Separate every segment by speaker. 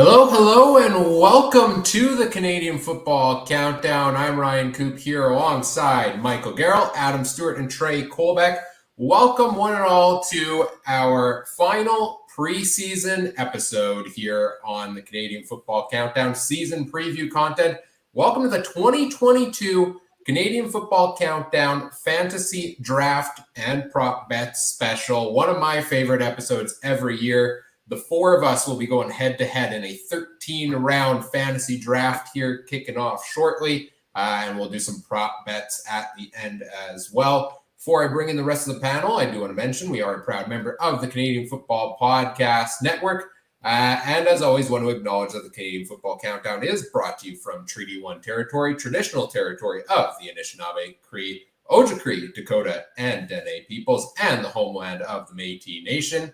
Speaker 1: Hello, and welcome to the Canadian Football Countdown. I'm Ryan Coop here alongside Michael Garrell, Adam Stewart, and Trey Colbeck. Welcome, one and all, to our final preseason episode here on the Canadian Football Countdown season preview content. Welcome to the 2022 Canadian Football Countdown Fantasy Draft and Prop Bets Special. One of my favorite episodes every year. The four of us will be going head-to-head in a 13-round fantasy draft here, kicking off shortly, and we'll do some prop bets at the end as well. Before I bring in the rest of the panel, I do want to mention we are a proud member of the Canadian Football Podcast Network, and as always, want to acknowledge that the Canadian Football Countdown is brought to you from Treaty 1 territory, traditional territory of the Anishinaabe, Cree, Ojibwe, Dakota, and Dene peoples, and the homeland of the Métis Nation,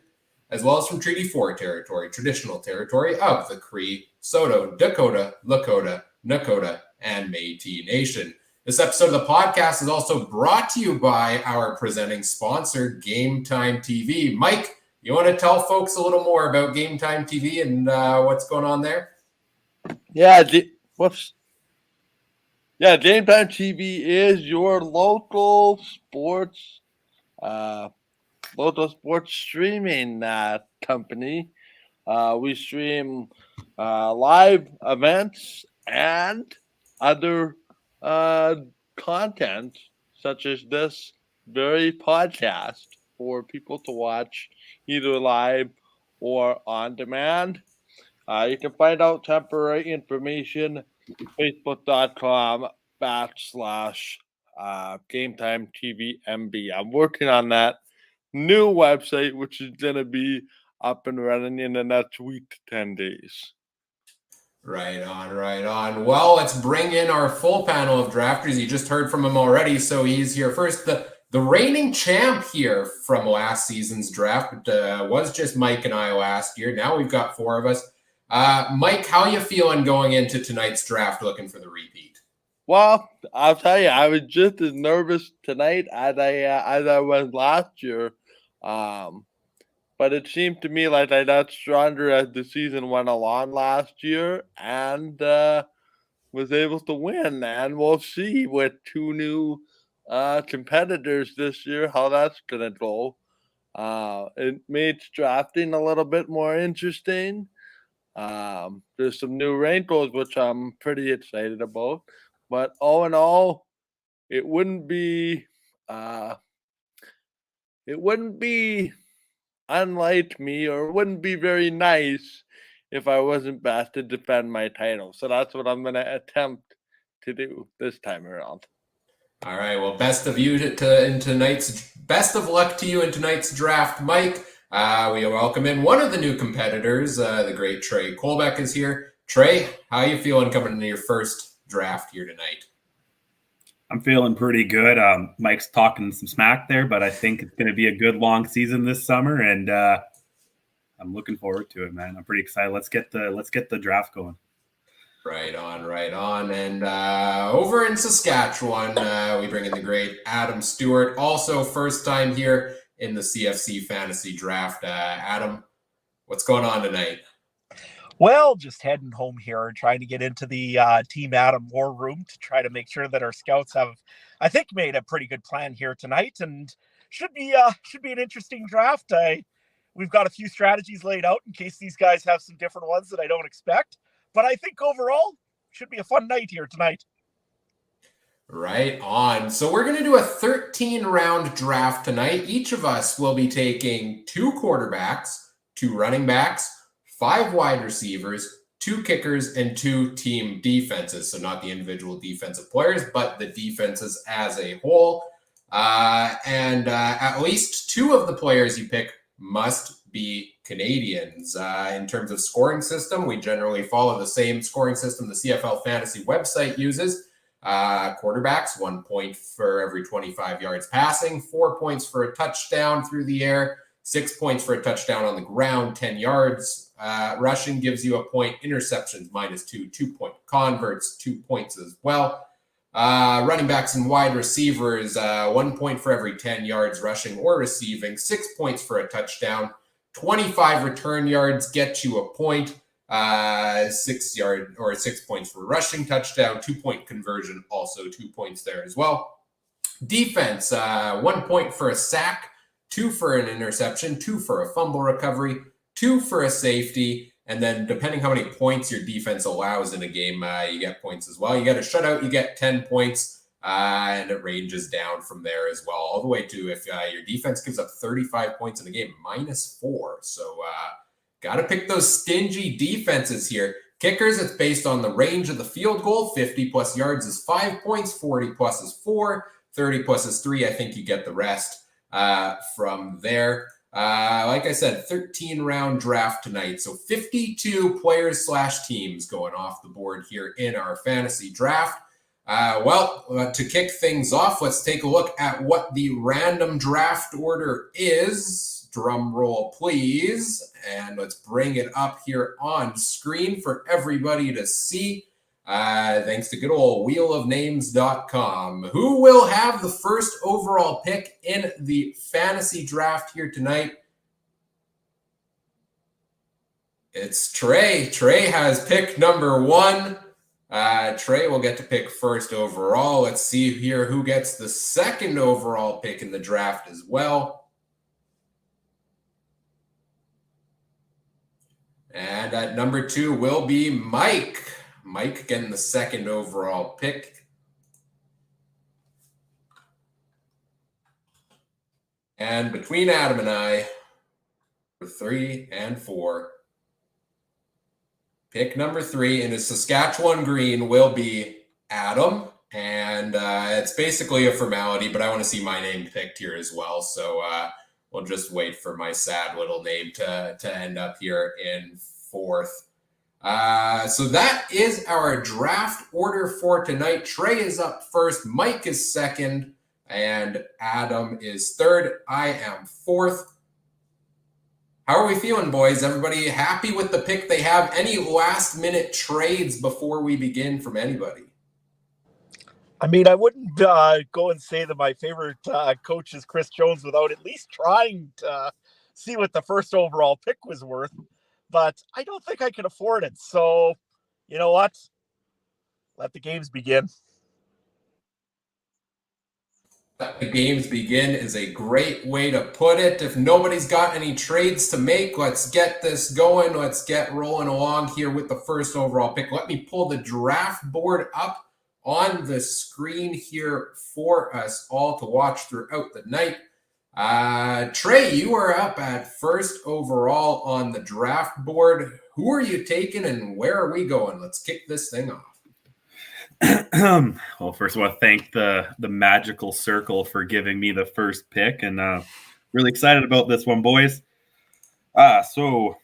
Speaker 1: as well as from Treaty 4 territory, traditional territory of the Cree, Saulteaux, Dakota, Lakota, Nakota, and Métis Nation. This episode of the podcast is also brought to you by our presenting sponsor, Game Time TV. Mike, you want to tell folks a little more about Game Time TV and what's going on there?
Speaker 2: Yeah, Game Time TV is your local sports streaming company. We stream live events and other content such as this very podcast for people to watch either live or on demand. You can find out temporary information facebook.com/Game Time TV MB. I'm working on that new website, which is going to be up and running in the next week to 10 days.
Speaker 1: Right on. Well, let's bring in our full panel of drafters. You just heard from him already, so he's here first. The reigning champ here from last season's draft was just Mike and I last year. Now we've got four of us. Mike, how you feeling going into tonight's draft looking for the repeat?
Speaker 2: Well, I'll tell you, I was just as nervous tonight as I was last year. But it seemed to me like I got stronger as the season went along last year and was able to win. And we'll see with two new competitors this year how that's going to go. It made drafting a little bit more interesting. There's some new wrinkles, which I'm pretty excited about. But all in all, it wouldn't be unlike me, or wouldn't be very nice if I wasn't back to defend my title. So that's what I'm going to attempt to do this time around.
Speaker 1: All right. Well, best of luck to you in tonight's draft, Mike. We welcome in one of the new competitors, the great Trey Colbeck is here. Trey, how are you feeling coming into your first draft here tonight?
Speaker 3: I'm feeling pretty good. Mike's talking some smack there, but I think it's going to be a good long season this summer, and I'm looking forward to it, man. I'm pretty excited. Let's get the draft going.
Speaker 1: Right on. And over in Saskatchewan, we bring in the great Adam Stewart, also first time here in the CFC Fantasy Draft. Adam, what's going on tonight?
Speaker 4: Well, just heading home here and trying to get into the Team Adam war room to try to make sure that our scouts have, I think, made a pretty good plan here tonight, and should be an interesting draft. We've got a few strategies laid out in case these guys have some different ones that I don't expect, but I think overall should be a fun night here tonight.
Speaker 1: Right on. So we're going to do a 13-round draft tonight. Each of us will be taking 2 quarterbacks, 2 running backs, 5 wide receivers, 2 kickers, and 2 team defenses. So not the individual defensive players, but the defenses as a whole. And at least 2 of the players you pick must be Canadians. In terms of scoring system, we generally follow the same scoring system the CFL Fantasy website uses. Quarterbacks, 1 point for every 25 yards passing, 4 points for a touchdown through the air, 6 points for a touchdown on the ground, 10 yards. Rushing gives you a point. Interceptions, -2. 2-point converts, 2 points as well. Running backs and wide receivers, 1 point for every 10 yards rushing or receiving, 6 points for a touchdown. 25 return yards get you a point. 6 points for rushing touchdown, 2-point conversion, also 2 points there as well. Defense, 1 point for a sack, 2 for an interception, 2 for a fumble recovery, 2 for a safety, and then depending how many points your defense allows in a game, you get points as well. You get a shutout, you get 10 points, and it ranges down from there as well, all the way to if your defense gives up 35 points in a game, -4. So got to pick those stingy defenses here. Kickers, it's based on the range of the field goal. 50 plus yards is 5 points, 40 plus is 4, 30 plus is 3. I think you get the rest from there. Like I said, 13-round draft tonight. So 52 players/teams going off the board here in our fantasy draft. To kick things off, let's take a look at what the random draft order is. Drum roll, please. And let's bring it up here on screen for everybody to see. Thanks to good old wheelofnames.com. Who will have the first overall pick in the fantasy draft here tonight? It's Trey. Trey has pick number 1. Trey will get to pick first overall. Let's see here who gets the second overall pick in the draft as well. And at number 2 will be Mike. Mike getting the second overall pick. And between Adam and I, for 3 and 4, pick number 3 in his Saskatchewan green will be Adam. And it's basically a formality, but I want to see my name picked here as well. So we'll just wait for my sad little name to end up here in 4th. So that is our draft order for tonight. Trey is up first, Mike is second, and Adam is third. I am 4th. How are we feeling, boys? Everybody happy with the pick they have? Any last-minute trades before we begin from anybody?
Speaker 4: I mean, I wouldn't go and say that my favorite coach is Chris Jones without at least trying to see what the first overall pick was worth. But I don't think I can afford it. So, you know what? Let the games begin.
Speaker 1: Let the games begin is a great way to put it. If nobody's got any trades to make, let's get this going. Let's get rolling along here with the first overall pick. Let me pull the draft board up on the screen here for us all to watch throughout the night. Trey, you are up at first overall on the draft board. Who are you taking and where are we going? Let's kick this thing off.
Speaker 3: Well, first I want to thank the Magical Circle for giving me the first pick, and really excited about this one, boys. So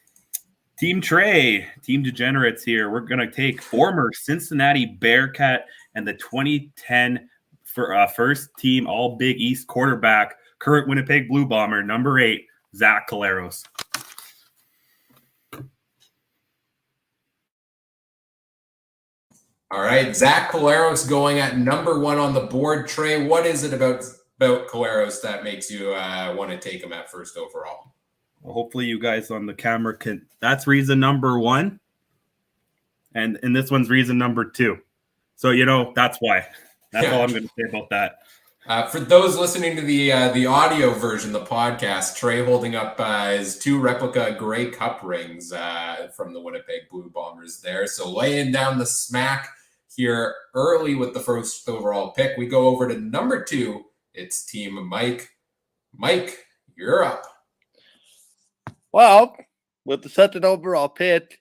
Speaker 3: Team Trey, Team Degenerates here. We're going to take former Cincinnati Bearcat and the 2010 first team All Big East quarterback, current Winnipeg Blue Bomber, number 8, Zach Collaros.
Speaker 1: All right, Zach Collaros going at number 1 on the board. Trey, what is it about Collaros that makes you want to take him at first overall?
Speaker 3: Well, hopefully you guys on the camera can. That's reason number 1, and this one's reason number 2. So that's why. That's all I'm going to say about that.
Speaker 1: For those listening to the audio version, the podcast, Trey holding up his 2 replica Grey Cup rings from the Winnipeg Blue Bombers there. So laying down the smack here early with the first overall pick. We go over to number 2. It's Team Mike. Mike, you're up.
Speaker 2: Well, with the second overall pick,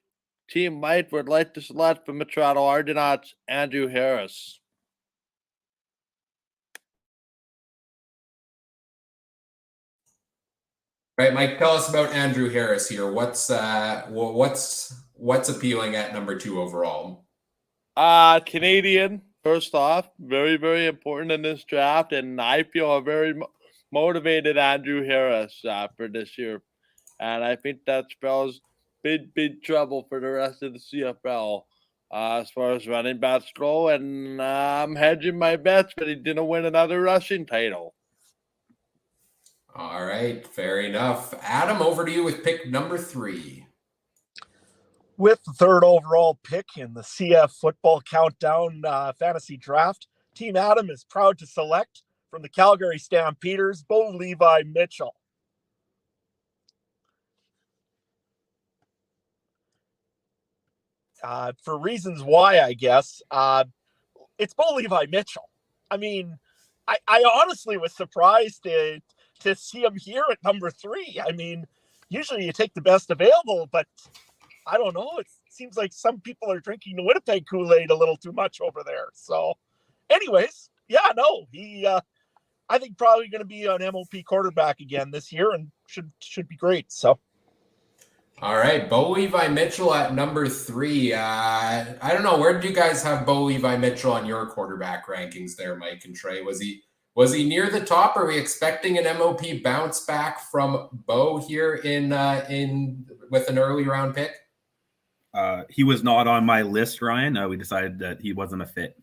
Speaker 2: Team Mike would like to select from the Toronto Argonauts, Andrew Harris.
Speaker 1: Right, Mike, tell us about Andrew Harris here. What's appealing at number 2 overall?
Speaker 2: Canadian, first off, very, very important in this draft, and I feel a very motivated Andrew Harris for this year. And I think that spells big trouble for the rest of the CFL as far as running backs go. And I'm hedging my bets, but he didn't win another rushing title.
Speaker 1: All right, fair enough. Adam, over to you with pick number 3.
Speaker 4: With the third overall pick in the CF Football Countdown Fantasy Draft, Team Adam is proud to select from the Calgary Stampeders, Bo Levi Mitchell. For reasons why, I guess, it's Bo Levi Mitchell. I mean, I honestly was surprised to see him here at number 3. I mean, usually you take the best available, but I don't know. It seems like some people are drinking the Winnipeg Kool-Aid a little too much over there. So, anyways, yeah, no, I think probably going to be an MOP quarterback again this year and should be great. So,
Speaker 1: all right, Bo Levi Mitchell at number 3. I don't know, where did you guys have Bo Levi Mitchell on your quarterback rankings there, Mike and Trey? Was he near the top? Are we expecting an MOP bounce back from Bo here in with an early round pick?
Speaker 3: He was not on my list, Ryan. We decided that he wasn't a fit.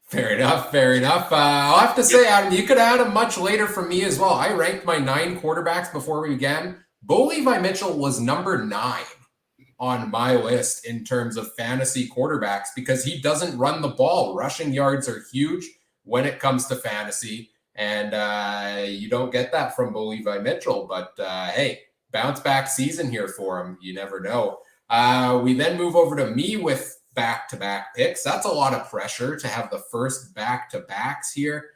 Speaker 1: Fair enough. I'll have to say, Adam, you could add him much later from me as well. I ranked my 9 quarterbacks before we began. Bo Levi Mitchell was number 9 on my list in terms of fantasy quarterbacks because he doesn't run the ball. Rushing yards are huge when it comes to fantasy, and you don't get that from Bo Levi Mitchell. But hey, bounce back season here for him. You never know. We then move over to me with back-to-back picks. That's a lot of pressure to have the first back-to-backs here.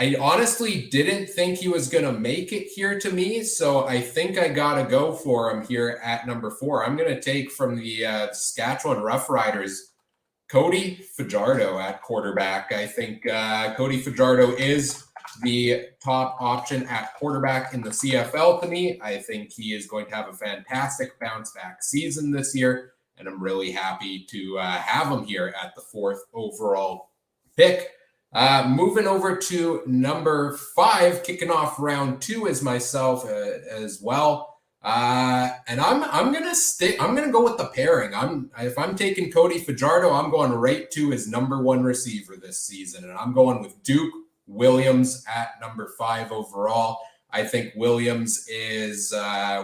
Speaker 1: I honestly didn't think he was going to make it here to me, so I think I got to go for him here at number 4. I'm going to take from the Saskatchewan Roughriders, Cody Fajardo at quarterback. I think Cody Fajardo is the top option at quarterback in the CFL to me. I think he is going to have a fantastic bounce back season this year, and I'm really happy to have him here at the 4th overall pick. Moving over to number 5, kicking off round 2 is myself as well. And I'm gonna go with the pairing. If I'm taking Cody Fajardo, I'm going right to his number 1 receiver this season, and I'm going with Duke Williams at number 5 overall. I think Williams is,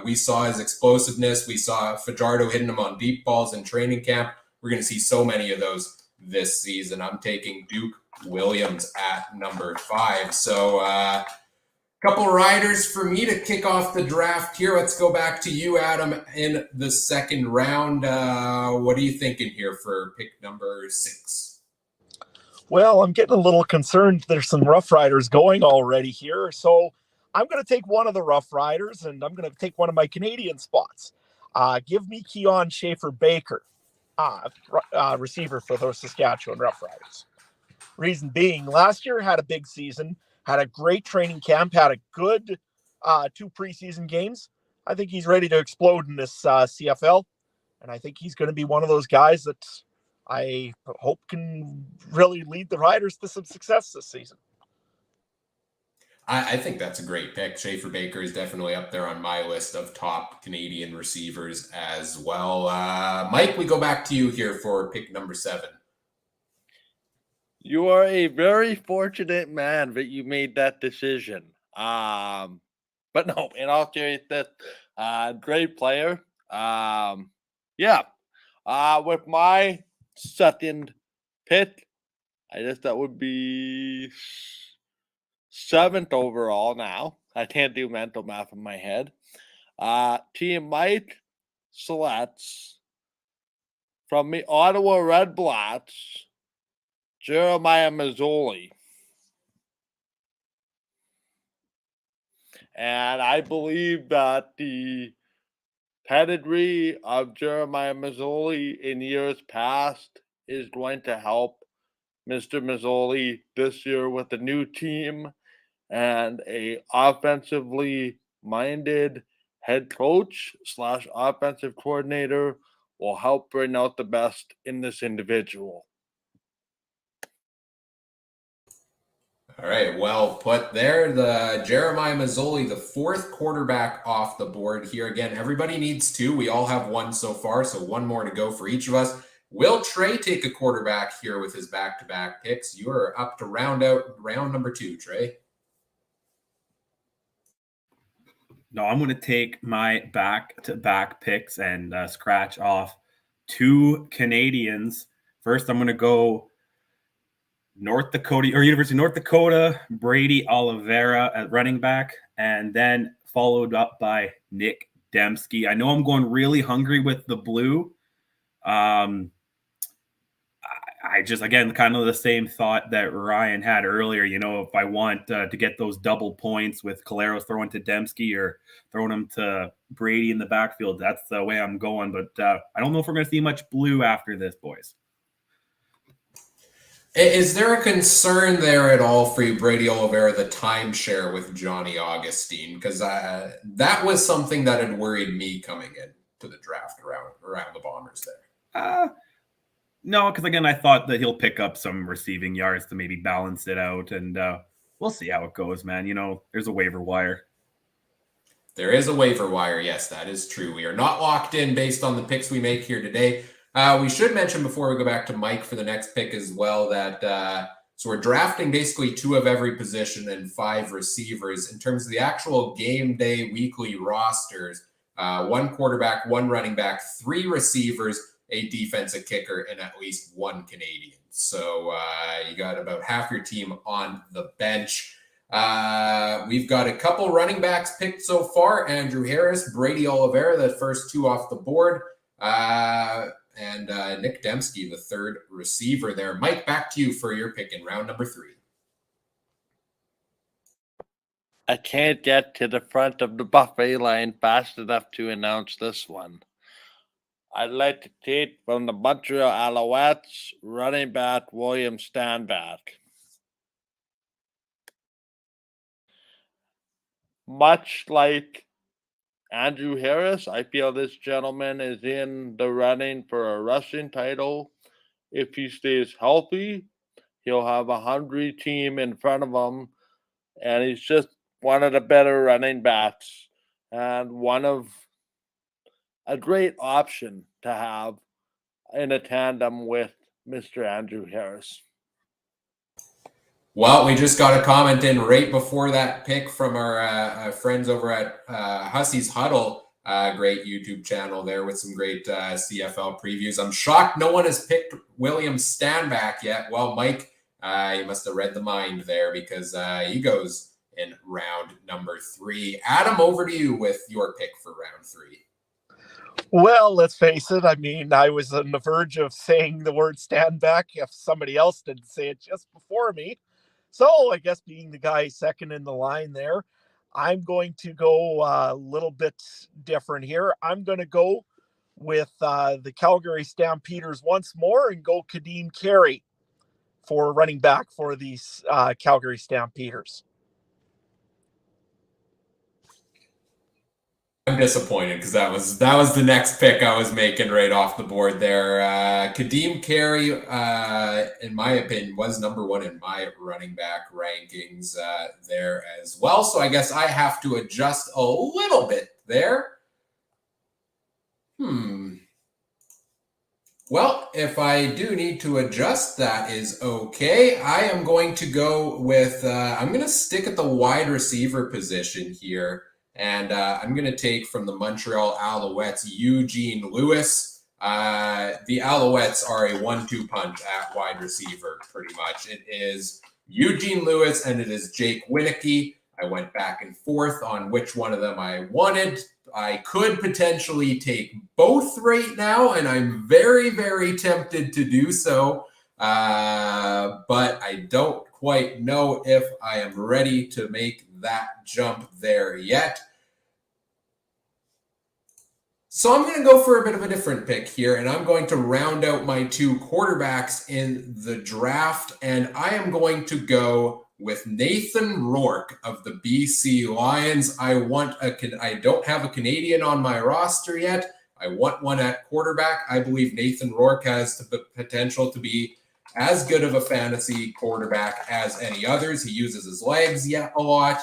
Speaker 1: we saw his explosiveness. We saw Fajardo hitting him on deep balls in training camp. We're going to see so many of those this season. I'm taking Duke Williams at number 5. So couple riders for me to kick off the draft here. Let's go back to you, Adam, in the second round. What are you thinking here for pick number 6?
Speaker 4: Well, I'm getting a little concerned. There's some Rough Riders going already here. So I'm going to take one of the Rough Riders, and I'm going to take one of my Canadian spots. Give me Keon Schaefer-Baker, receiver for those Saskatchewan Rough Riders. Reason being, last year had a big season, had a great training camp, had a good 2 preseason games. I think he's ready to explode in this CFL, and I think he's going to be one of those guys that I hope can really lead the Riders to some success this season.
Speaker 1: I think that's a great pick. Schaefer-Baker is definitely up there on my list of top Canadian receivers as well. Mike, we go back to you here for pick number 7.
Speaker 2: You are a very fortunate man that you made that decision. But no, in all seriousness, great player. With my second pick, I guess that would be 7th overall now. I can't do mental math in my head. Team Mike selects from the Ottawa Red Blacks, Jeremiah Masoli. And I believe that the pedigree of Jeremiah Masoli in years past is going to help Mr. Masoli this year with a new team and a offensively minded head coach / offensive coordinator will help bring out the best in this individual.
Speaker 1: All right, well put there. The Jeremiah Masoli, the 4th quarterback off the board here. Again, everybody needs 2. We all have 1 so far, so 1 more to go for each of us. Will Trey take a quarterback here with his back-to-back picks? You are up to round out round number 2, Trey.
Speaker 3: No, I'm going to take my back-to-back picks and scratch off 2 Canadians. First, I'm going to go North Dakota or University of North Dakota, Brady Oliveira at running back, and then followed up by Nick Dembski. I know I'm going really hungry with the blue. I just, again, kind of the same thought that Ryan had earlier. If I want to get those double points with Caleros throwing to Dembski or throwing him to Brady in the backfield, that's the way I'm going. But I don't know if we're going to see much blue after this, boys.
Speaker 1: Is there a concern there at all for you, Brady Oliveira, the timeshare with Johnny Augustine? Because that was something that had worried me coming in to the draft around the Bombers there.
Speaker 3: No, because again, I thought that he'll pick up some receiving yards to maybe balance it out, and we'll see how it goes, man. There's a waiver wire.
Speaker 1: There is a waiver wire. Yes, that is true. We are not locked in based on the picks we make here today. We should mention before we go back to Mike for the next pick as well that so we're drafting basically 2 of every position and 5 receivers. In terms of the actual game day weekly rosters, 1 quarterback, 1 running back, 3 receivers, a defensive kicker, and at least 1 Canadian. So you got about half your team on the bench. We've got a couple running backs picked so far. Andrew Harris, Brady Oliveira, the first 2 off the board. And Nick Dembski, the 3rd receiver there. Mike, back to you for your pick in round number 3.
Speaker 2: I can't get to the front of the buffet line fast enough to announce this one. I'd like to take from the Montreal Alouettes, running back William Stanback. Much like Andrew Harris, I feel this gentleman is in the running for a rushing title. If he stays healthy, he'll have a hungry team in front of him, and he's just one of the better running backs and a great option to have in a tandem with Mr. Andrew Harris.
Speaker 1: Well, we just got a comment in right before that pick from our friends over at Hussey's Huddle, great YouTube channel there with some great CFL previews. I'm shocked no one has picked William Stanback yet. Well, Mike, you must have read the mind there because he goes in round number 3. Adam, over to you with your pick for round 3.
Speaker 4: Well, let's face it. I mean, I was on the verge of saying the word Stanback if somebody else didn't say it just before me. So I guess being the guy second in the line there, I'm going to go a little bit different here. I'm going to go with the Calgary Stampeders once more and go Kadeem Carey for running back for these Calgary Stampeders.
Speaker 1: I'm disappointed because that was the next pick I was making right off the board there. Kadeem Carey, in my opinion, was number 1 in my running back rankings there as well. So I guess I have to adjust a little bit there. Well, if I do need to adjust, that is okay. I am going to go with, I'm going to stick at the wide receiver position here. And I'm going to take from the Montreal Alouettes, Eugene Lewis. The Alouettes are a 1-2 punch at wide receiver, pretty much. It is Eugene Lewis and it is Jake Wieneke. I went back and forth on which one of them I wanted. I could potentially take both right now, and I'm very, very tempted to do so. But I don't quite know if I am ready to make that jump there yet. So I'm going to go for a bit of a different pick here, and I'm going to round out my 2 quarterbacks in the draft, and I am going to go with Nathan Rourke of the BC Lions. I don't have a Canadian on my roster yet. I want one at quarterback. I believe Nathan Rourke has the potential to be as good of a fantasy quarterback as any others. He uses his legs a lot.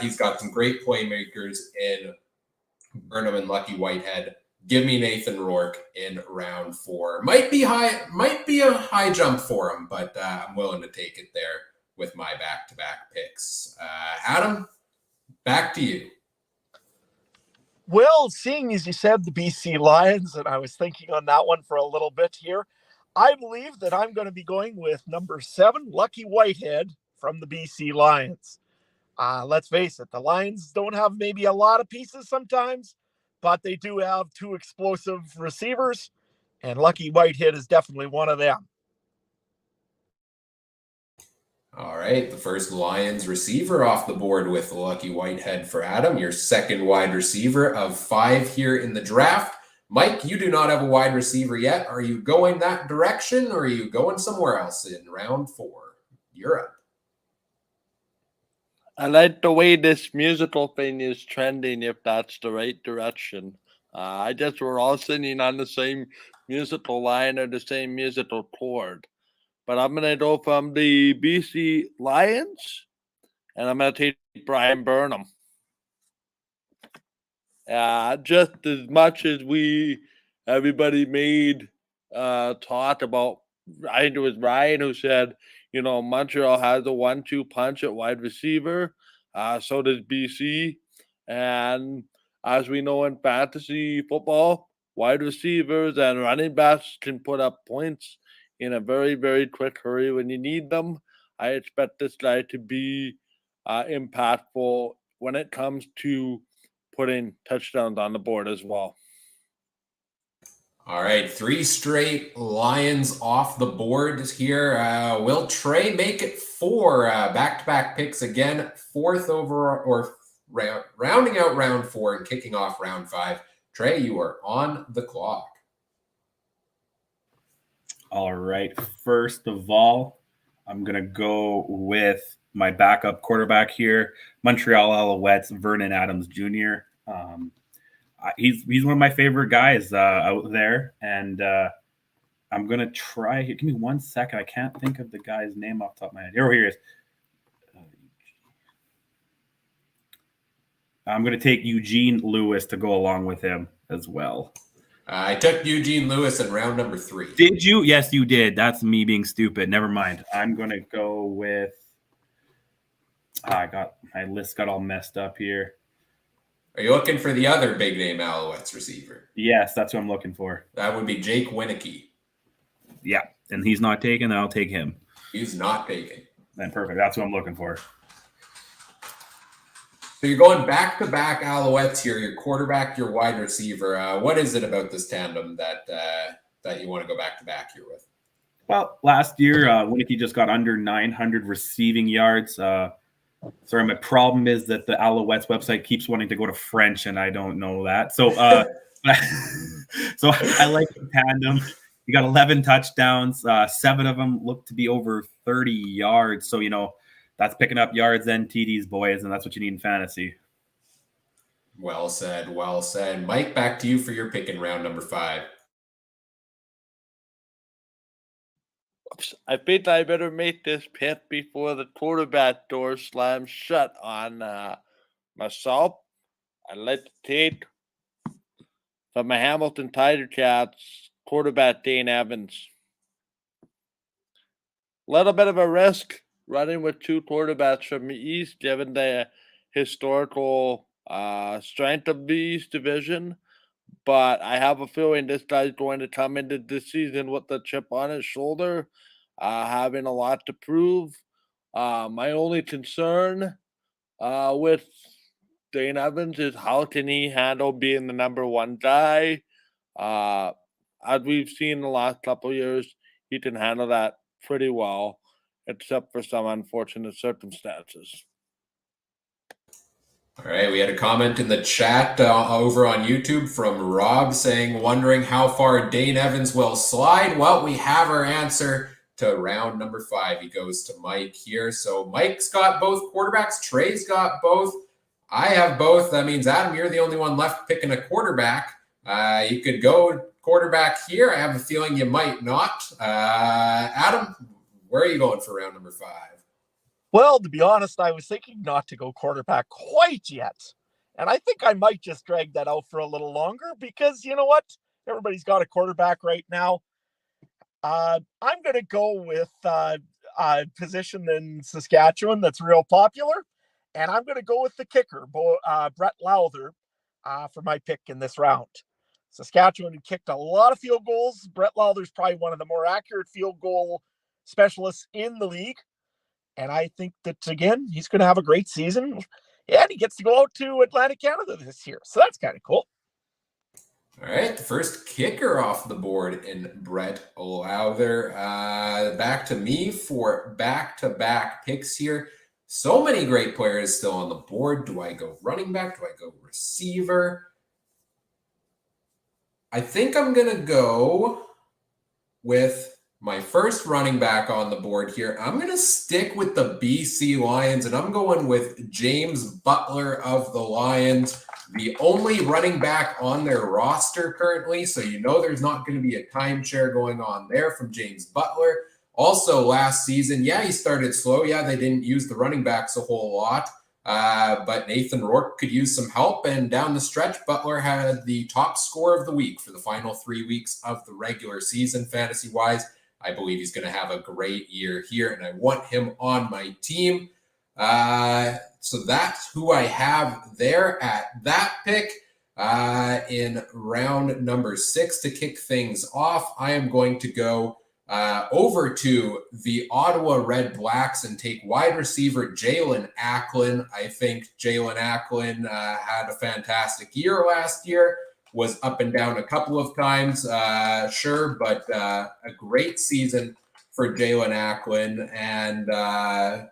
Speaker 1: He's got some great playmakers in Burnham and Lucky Whitehead. Give me Nathan Rourke in round 4. Might be a high jump for him, but I'm willing to take it there with my back-to-back picks. Adam, back to you.
Speaker 4: Well, seeing as you said the BC Lions, and I was thinking on that one for a little bit here, I believe that I'm going to be going with number 7, Lucky Whitehead from the BC Lions. Let's face it, the Lions don't have maybe a lot of pieces sometimes, but they do have 2 explosive receivers, and Lucky Whitehead is definitely one of them.
Speaker 1: All right, the first Lions receiver off the board with Lucky Whitehead for Adam, your second wide receiver of 5 here in the draft. Mike, you do not have a wide receiver yet. Are you going that direction, or are you going somewhere else in round 4? You're up.
Speaker 2: I like the way this musical thing is trending, if that's the right direction. I guess we're all singing on the same musical line or the same musical chord. But I'm going to go from the BC Lions, and I'm going to take Brian Burnham. Just as much as everybody made talk about, I think it was Ryan who said, Montreal has a 1-2 punch at wide receiver. So does BC. And as we know in fantasy football, wide receivers and running backs can put up points in a very, very quick hurry when you need them. I expect this guy to be impactful when it comes to putting touchdowns on the board as well.
Speaker 1: All right, 3 straight Lions off the board here. Will Trey make it 4 back-to-back picks again? 4th overall, or rounding out round 4 and kicking off round 5. Trey, you are on the clock.
Speaker 3: All right. First of all, I'm going to go with my backup quarterback here, Montreal Alouettes, Vernon Adams Jr. He's one of my favorite guys out there, and I'm going to try. Give me 1 second. I can't think of the guy's name off the top of my head. Here he is. I'm going to take Eugene Lewis to go along with him as well.
Speaker 1: I took Eugene Lewis in round number 3.
Speaker 3: Did you? Yes, you did. That's me being stupid. Never mind. I'm going to go with my list got all messed up here.
Speaker 1: Are you looking for the other big name Alouettes receiver?
Speaker 3: Yes, that's what I'm looking for.
Speaker 1: That would be Jake Wieneke.
Speaker 3: Yeah, and he's not taken, then I'll take him.
Speaker 1: He's not taken.
Speaker 3: Then perfect. That's what I'm looking for.
Speaker 1: So you're going back-to-back Alouettes here, your quarterback, your wide receiver. What is it about this tandem that you want to go back-to-back here with?
Speaker 3: Well, last year, Wieneke just got under 900 receiving yards. Sorry, my problem is that the Alouettes website keeps wanting to go to French, and I don't know that. So so I like the tandem. He got 11 touchdowns. 7 of them look to be over 30 yards. So, that's picking up yards and TDs, boys, and that's what you need in fantasy.
Speaker 1: Well said, well said. Mike, back to you for your pick in round number 5.
Speaker 2: I think I better make this pick before the quarterback door slams shut on myself. I'd like to take from the Hamilton Tiger Cats quarterback Dane Evans. Little bit of a risk running with 2 quarterbacks from the East, given the historical strength of the East Division. But I have a feeling this guy's going to come into this season with the chip on his shoulder, having a lot to prove. My only concern with Dane Evans is how can he handle being the number 1 guy? As we've seen in the last couple of years, he can handle that pretty well, except for some unfortunate circumstances.
Speaker 1: All right, we had a comment in the chat over on YouTube from Rob saying, wondering how far Dane Evans will slide. Well, we have our answer to round number 5. He goes to Mike here. So Mike's got both quarterbacks. Trey's got both. I have both. That means, Adam, you're the only one left picking a quarterback. You could go quarterback here. I have a feeling you might not. Adam, where are you going for round number 5?
Speaker 4: Well, to be honest, I was thinking not to go quarterback quite yet. And I think I might just drag that out for a little longer because you know what? Everybody's got a quarterback right now. I'm going to go with a position in Saskatchewan that's real popular. And I'm going to go with the kicker, Brett Lauther. for my pick in this round. Saskatchewan had kicked a lot of field goals. Brett Lauder's probably one of the more accurate field goal specialists in the league. And I think that, again, he's going to have a great season. Yeah, and he gets to go out to Atlantic Canada this year. So that's kind of cool.
Speaker 1: All right, the first kicker off the board in Brett Lauder. Back to me for back-to-back picks here. So many great players still on the board. Do I go running back? Do I go receiver? I think I'm going to go with my first running back on the board here. I'm going to stick with the BC Lions, and I'm going with James Butler of the Lions, the only running back on their roster currently. So you know there's not going to be a timeshare going on there from James Butler. Also, last season, yeah, he started slow. Yeah, they didn't use the running backs a whole lot. But Nathan Rourke could use some help, and down the stretch, Butler had the top score of the week for the final 3 weeks of the regular season, fantasy-wise. I believe he's going to have a great year here, and I want him on my team. So that's who I have there at that pick. In round number 6 to kick things off, I am going to go over to the Ottawa Red Blacks and take wide receiver Jalen Acklin. I think Jalen Acklin had a fantastic year last year, was up and down a couple of times, sure, but a great season for Jalen Acklin. And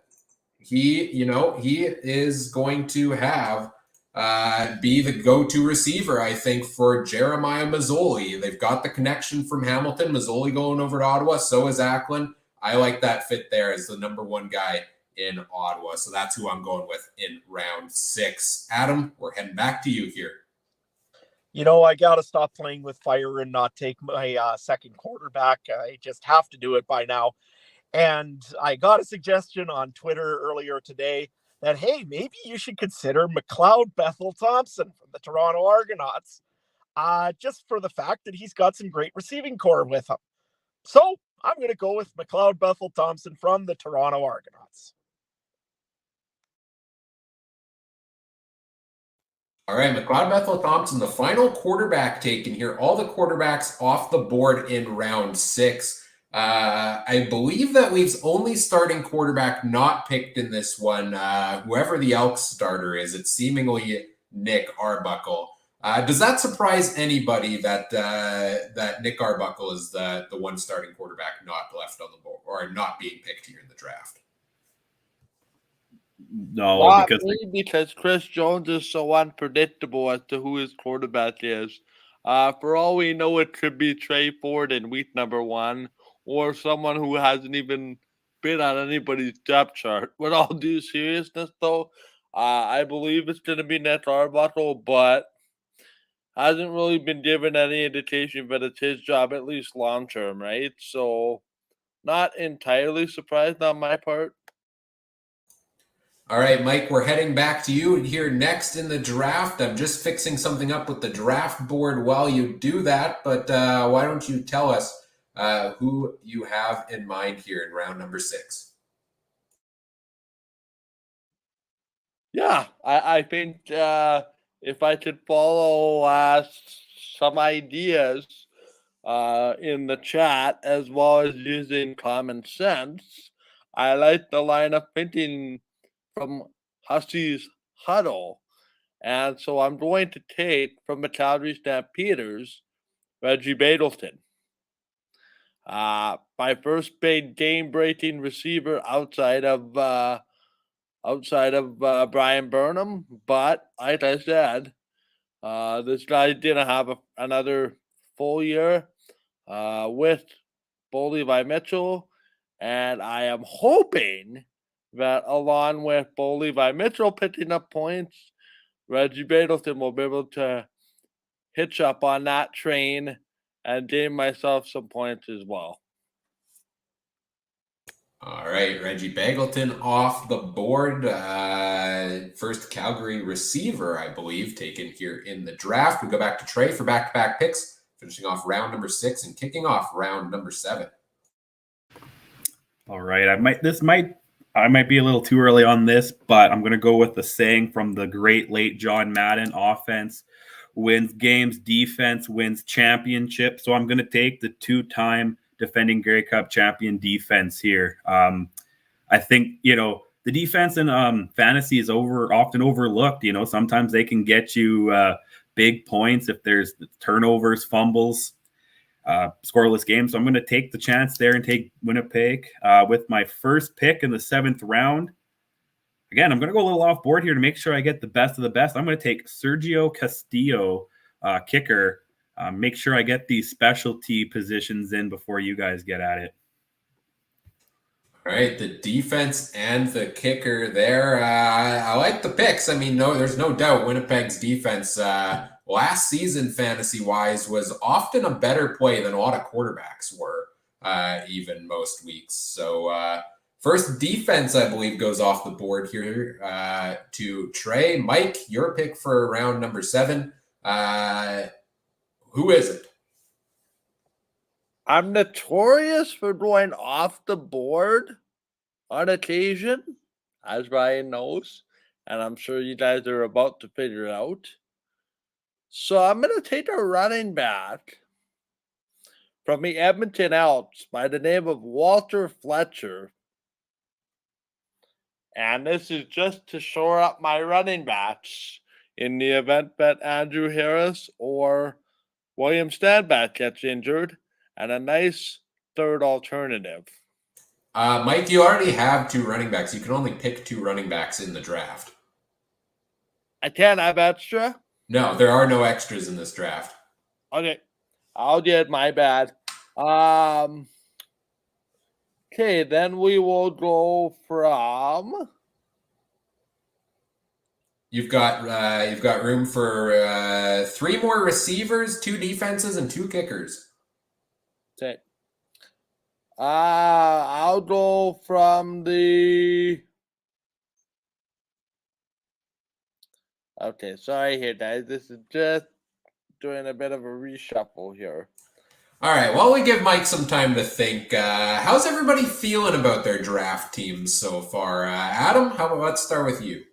Speaker 1: he is going to have be the go-to receiver, I think, for Jeremiah Masoli. They've got the connection from Hamilton. Masoli going over to Ottawa. So is Acklin. I like that fit there as the number one guy in Ottawa. So that's who I'm going with in round 6. Adam, we're heading back to you here.
Speaker 4: You know, I got to stop playing with fire and not take my second quarterback. I just have to do it by now. And I got a suggestion on Twitter earlier today that, hey, maybe you should consider McLeod Bethel Thompson from the Toronto Argonauts, just for the fact that he's got some great receiving core with him. So I'm going to go with McLeod Bethel Thompson from the Toronto Argonauts.
Speaker 1: All right, McLeod Bethel Thompson, the final quarterback taken here. All the quarterbacks off the board in round 6. I believe that leaves only starting quarterback not picked in this one. Whoever the Elks starter is, it's seemingly Nick Arbuckle. Does that surprise anybody that Nick Arbuckle is the one starting quarterback not left on the board or not being picked here in the draft?
Speaker 3: No,
Speaker 2: Not because Chris Jones is so unpredictable as to who his quarterback is. For all we know, it could be Trey Ford in week number 1, or someone who hasn't even been on anybody's depth chart. With all due seriousness, though, I believe it's going to be Nick Arbuckle, but hasn't really been given any indication that it's his job, at least long term, right? So, not entirely surprised on my part.
Speaker 1: All right, Mike, we're heading back to you here next in the draft. I'm just fixing something up with the draft board while you do that, but why don't you tell us who you have in mind here in round number 6?
Speaker 2: Yeah, I think if I could follow some ideas in the chat as well as using common sense, I like the line of thinking from Huskies Huddle. And so I'm going to take from the Calgary Stampeders, Reggie Begelton. My first big game-breaking receiver outside of Brian Burnham, but like I said, this guy didn't have another full year with Bo Levi Mitchell, and I am hoping that along with Bo Levi Mitchell picking up points, Reggie Begelton will be able to hitch up on that train and gain myself some points as well.
Speaker 1: All right, Reggie Begelton off the board. First Calgary receiver, I believe, taken here in the draft. We go back to Trey for back-to-back picks, finishing off round number 6 and kicking off round number 7.
Speaker 3: All right, I might be a little too early on this, but I'm going to go with the saying from the great late John Madden: offense wins games. Defense wins championships. So I'm going to take the 2-time defending Grey Cup champion defense here. I think, the defense in fantasy is often overlooked. Sometimes they can get you big points if there's turnovers, fumbles, scoreless games. So I'm going to take the chance there and take Winnipeg with my first pick in the 7th round. Again, I'm going to go a little off board here to make sure I get the best of the best. I'm going to take Sergio Castillo, kicker. Make sure I get these specialty positions in before you guys get at it.
Speaker 1: All right, the defense and the kicker there. I like the picks. I mean, there's no doubt Winnipeg's defense last season, fantasy-wise, was often a better play than a lot of quarterbacks were, even most weeks. So first defense, I believe, goes off the board here to Trey. Mike, your pick for round number 7. Who is it?
Speaker 2: I'm notorious for going off the board on occasion, as Ryan knows, and I'm sure you guys are about to figure it out. So I'm going to take a running back from the Edmonton Elks by the name of Walter Fletcher. And this is just to shore up my running backs in the event that Andrew Harris or William Stanback gets injured, and a nice third alternative.
Speaker 1: Mike, you already have 2 running backs. You can only pick 2 running backs in the draft.
Speaker 2: I can't have extra?
Speaker 1: No, there are no extras in this draft.
Speaker 2: Okay. I'll get my bad. Okay, then we will go from...
Speaker 1: You've got room for 3 more receivers, 2 defenses, and 2 kickers.
Speaker 2: Okay. I'll go from the... Okay, sorry here, guys. This is just doing a bit of a reshuffle here.
Speaker 1: All right, while we give Mike some time to think, how's everybody feeling about their draft teams so far? Adam, let's start with you.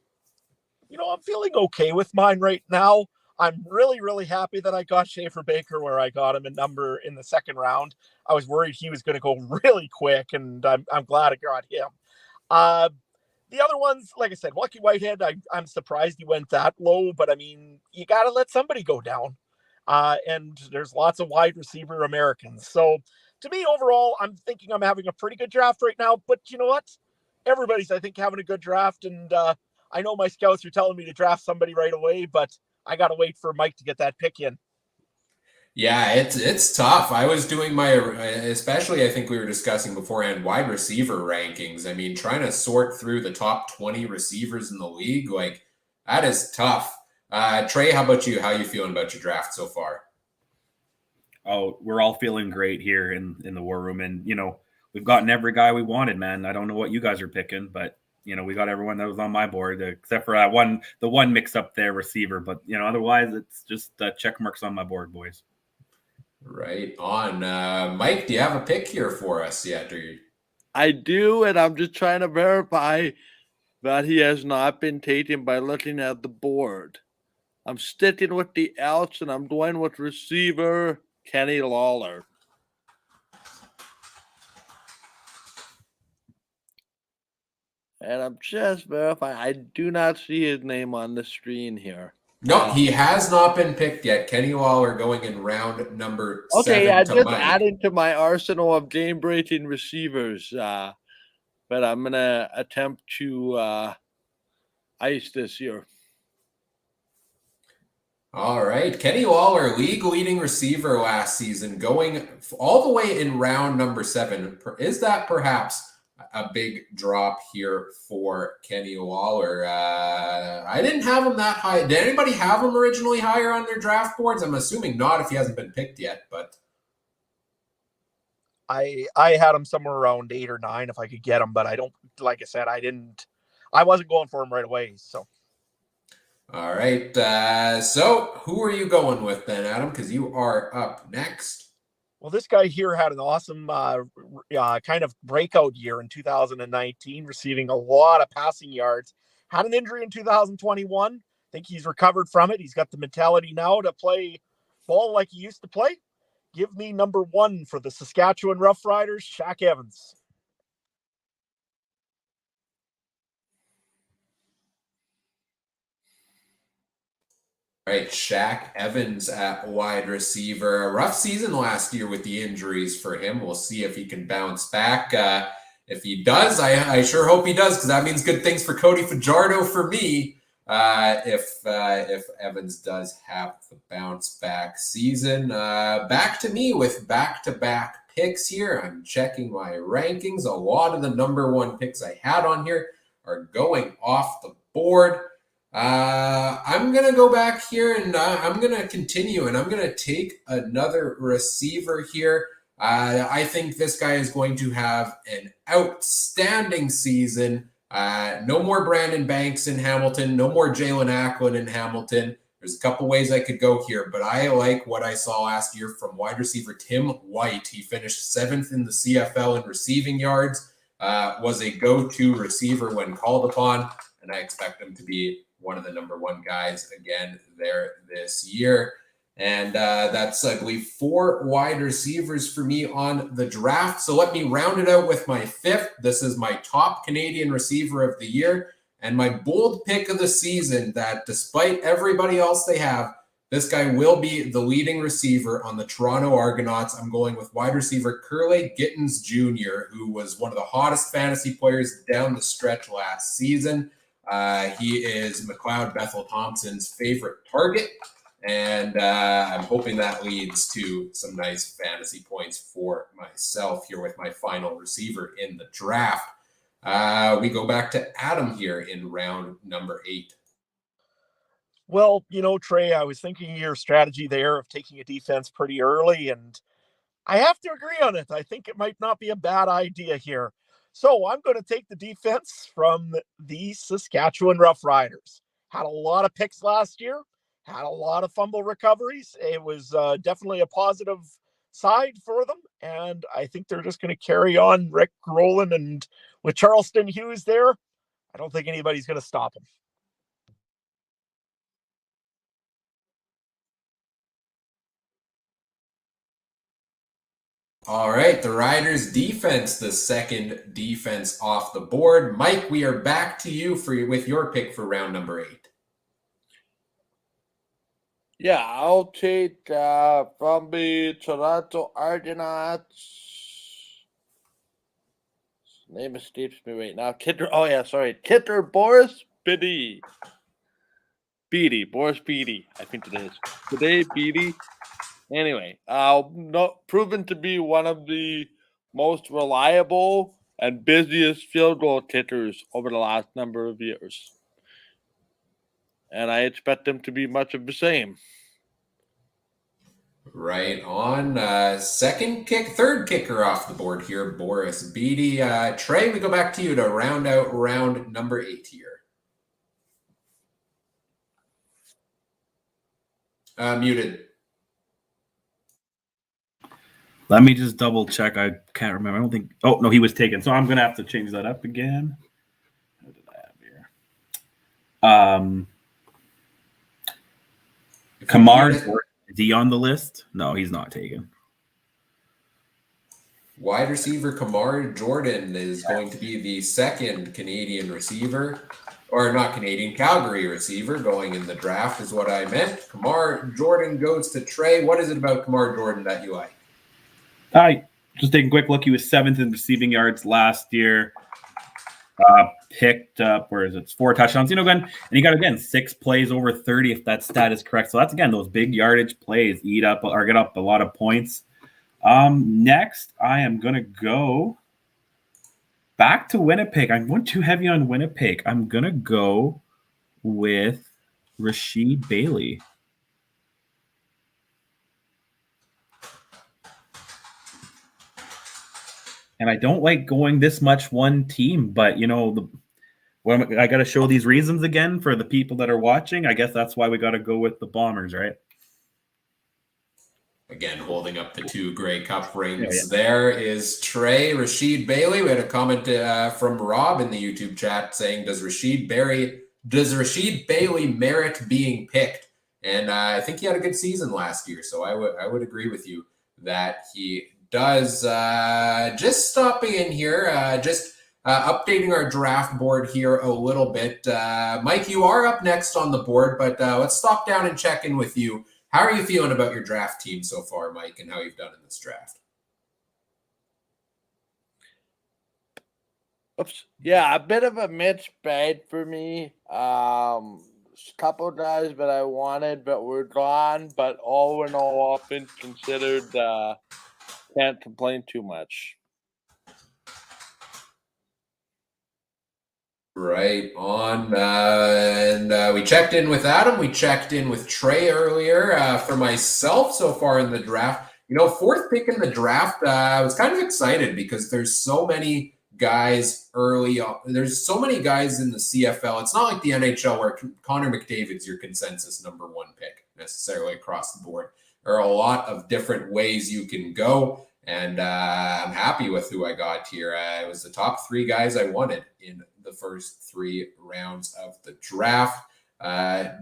Speaker 4: I'm feeling okay with mine right now. I'm really, really happy that I got Schaefer Baker where I got him in the 2nd round. I was worried he was going to go really quick, and I'm glad I got him. The other ones, like I said, Lucky Whitehead, I'm surprised he went that low, but I mean, you got to let somebody go down. And there's lots of wide receiver Americans. So to me, overall, I'm thinking I'm having a pretty good draft right now. But you know what? Everybody's, I think, having a good draft. And I know my scouts are telling me to draft somebody right away, but I got to wait for Mike to get that pick in.
Speaker 1: Yeah, it's tough. I was doing especially I think we were discussing beforehand, wide receiver rankings. I mean, trying to sort through the top 20 receivers in the league, like that is tough. Trey, how about you? How are you feeling about your draft so far?
Speaker 3: Oh, we're all feeling great here in the war room. And, we've gotten every guy we wanted, man. I don't know what you guys are picking, but, we got everyone that was on my board, except for the one mix up there receiver. But, otherwise it's just check marks on my board, boys.
Speaker 1: Right on. Mike, do you have a pick here for us yet?
Speaker 2: I do, and I'm just trying to verify that he has not been taken by looking at the board. I'm sticking with the Elks, and I'm going with receiver Kenny Lawler. And I'm just verifying. I do not see his name on the screen here.
Speaker 1: No, he has not been picked yet. Kenny Lawler going in round number 7.
Speaker 2: Okay, yeah, just adding to my arsenal of game-breaking receivers. But I'm going to attempt to ice this year.
Speaker 1: All right. Kenny Lawler, league leading receiver last season, going all the way in round number 7. Is that perhaps a big drop here for Kenny Lawler? I didn't have him that high. Did anybody have him originally higher on their draft boards? I'm assuming not if he hasn't been picked yet, but
Speaker 4: I had him somewhere around 8 or 9 if I could get him, but I don't, like I said, I wasn't going for him right away. So.
Speaker 1: All right. So who are you going with then, Adam? Because you are up next.
Speaker 4: Well, this guy here had an awesome kind of breakout year in 2019, receiving a lot of passing yards. Had an injury in 2021, think he's recovered from it. He's got the mentality now to play ball like he used to play. Give me number 1 for the Saskatchewan Roughriders, Shaq Evans.
Speaker 1: All right, Shaq Evans at wide receiver. A rough season last year with the injuries for him. We'll see if he can bounce back. If he does, I sure hope he does, because that means good things for Cody Fajardo for me. If Evans does have the bounce back season. Back to me with back-to-back picks here. I'm checking my rankings. A lot of the number 1 picks I had on here are going off the board. I'm going to go back here and I'm going to continue, and I'm going to take another receiver here. I think this guy is going to have an outstanding season. No more Brandon Banks in Hamilton. No more Jalen Acklin in Hamilton. There's a couple ways I could go here, but I like what I saw last year from wide receiver Tim White. He finished 7th in the CFL in receiving yards, was a go-to receiver when called upon, and I expect him to be one of the number 1 guys again there this year. And that's, I believe, 4 wide receivers for me on the draft. So let me round it out with my 5th. This is my top Canadian receiver of the year and my bold pick of the season, that despite everybody else they have, this guy will be the leading receiver on the Toronto Argonauts. I'm going with wide receiver Kurleigh Gittens Jr., who was one of the hottest fantasy players down the stretch last season. He is McLeod Bethel Thompson's favorite target. And I'm hoping that leads to some nice fantasy points for myself here with my final receiver in the draft. We go back to Adam here in round number 8.
Speaker 4: Well, Trey, I was thinking your strategy there of taking a defense pretty early, and I have to agree on it. I think it might not be a bad idea here. So I'm going to take the defense from the Saskatchewan Roughriders. Had a lot of picks last year. Had a lot of fumble recoveries. It was definitely a positive side for them, and I think they're just going to carry on Rick Rowland, and with Charleston Hughes there, I don't think anybody's going to stop him.
Speaker 1: All right, the Riders defense, the second defense off the board. Mike, we are back to you with your pick for round number 8.
Speaker 2: Yeah, I'll take from the Toronto Argonauts. His name escapes me right now. Kitter Boris Beatty. Boris Beatty, I think it is. Today, Beatty. Anyway, proven to be one of the most reliable and busiest field goal kickers over the last number of years. And I expect them to be much of the same.
Speaker 1: Right on. Third kicker off the board here, Boris Beatty. Trey, we go back to you to round out round number 8 here. Muted.
Speaker 3: Let me just double check. I can't remember. I don't think. Oh, no, he was taken. So I'm going to have to change that up again. What did I have here? Kamar, is he on the list? No, he's not taken.
Speaker 1: Wide receiver Kamar Jordan is going to be the second Canadian receiver, or not Canadian, Calgary receiver going in the draft is what I meant. Kamar Jordan goes to Trey. What is it about Kamar Jordan that you like?
Speaker 3: Just taking a quick look. He was 7th in receiving yards last year. Picked up, 4 touchdowns. And he got, 6 plays over 30, if that stat is correct. So that's, those big yardage plays get up a lot of points. Next, I am going to go back to Winnipeg. I'm going too heavy on Winnipeg. I'm going to go with Rasheed Bailey. And I don't like going this much one team, but I got to show these reasons again for the people that are watching. I guess that's why we got to go with the Bombers, right?
Speaker 1: Again, holding up the 2 Grey Cup rings. Yeah. There is Trey, Rasheed Bailey. We had a comment from Rob in the YouTube chat saying, does Rasheed Bailey Does Rashid Bailey merit being picked? And I think he had a good season last year, so I would agree with you that he does. Just stopping in here, updating our draft board here a little bit. Mike, you are up next on the board, but let's stop down and check in with you. How are you feeling about your draft team so far, Mike, and how you've done in this draft?
Speaker 2: Oops. Yeah, a bit of a mixed bag for me. Couple guys that I wanted but were gone, but all in all things considered, can't complain too much.
Speaker 1: Right on. And we checked in with Adam. We checked in with Trey earlier. For myself so far in the draft, fourth pick in the draft, I was kind of excited because there's so many guys early on. There's so many guys in the CFL. It's not like the NHL where Connor McDavid's your consensus number one pick necessarily across the board. There are a lot of different ways you can go, and I'm happy with who I got here. It was the top three guys I wanted in the first 3 rounds of the draft.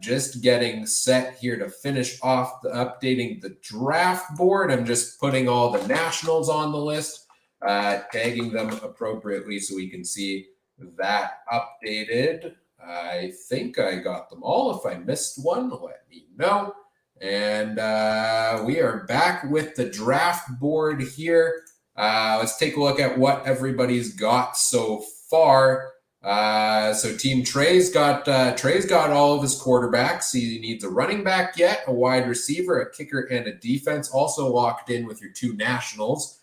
Speaker 1: Just getting set here to finish off updating the draft board. I'm just putting all the nationals on the list, tagging them appropriately so we can see that updated. I think I got them all. If I missed one, let me know. And we are back with the draft board here. Let's take a look at what everybody's got so far. So Team Trey's got all of his quarterbacks. He needs a running back yet, a wide receiver, a kicker, and a defense. Also locked in with your 2 nationals.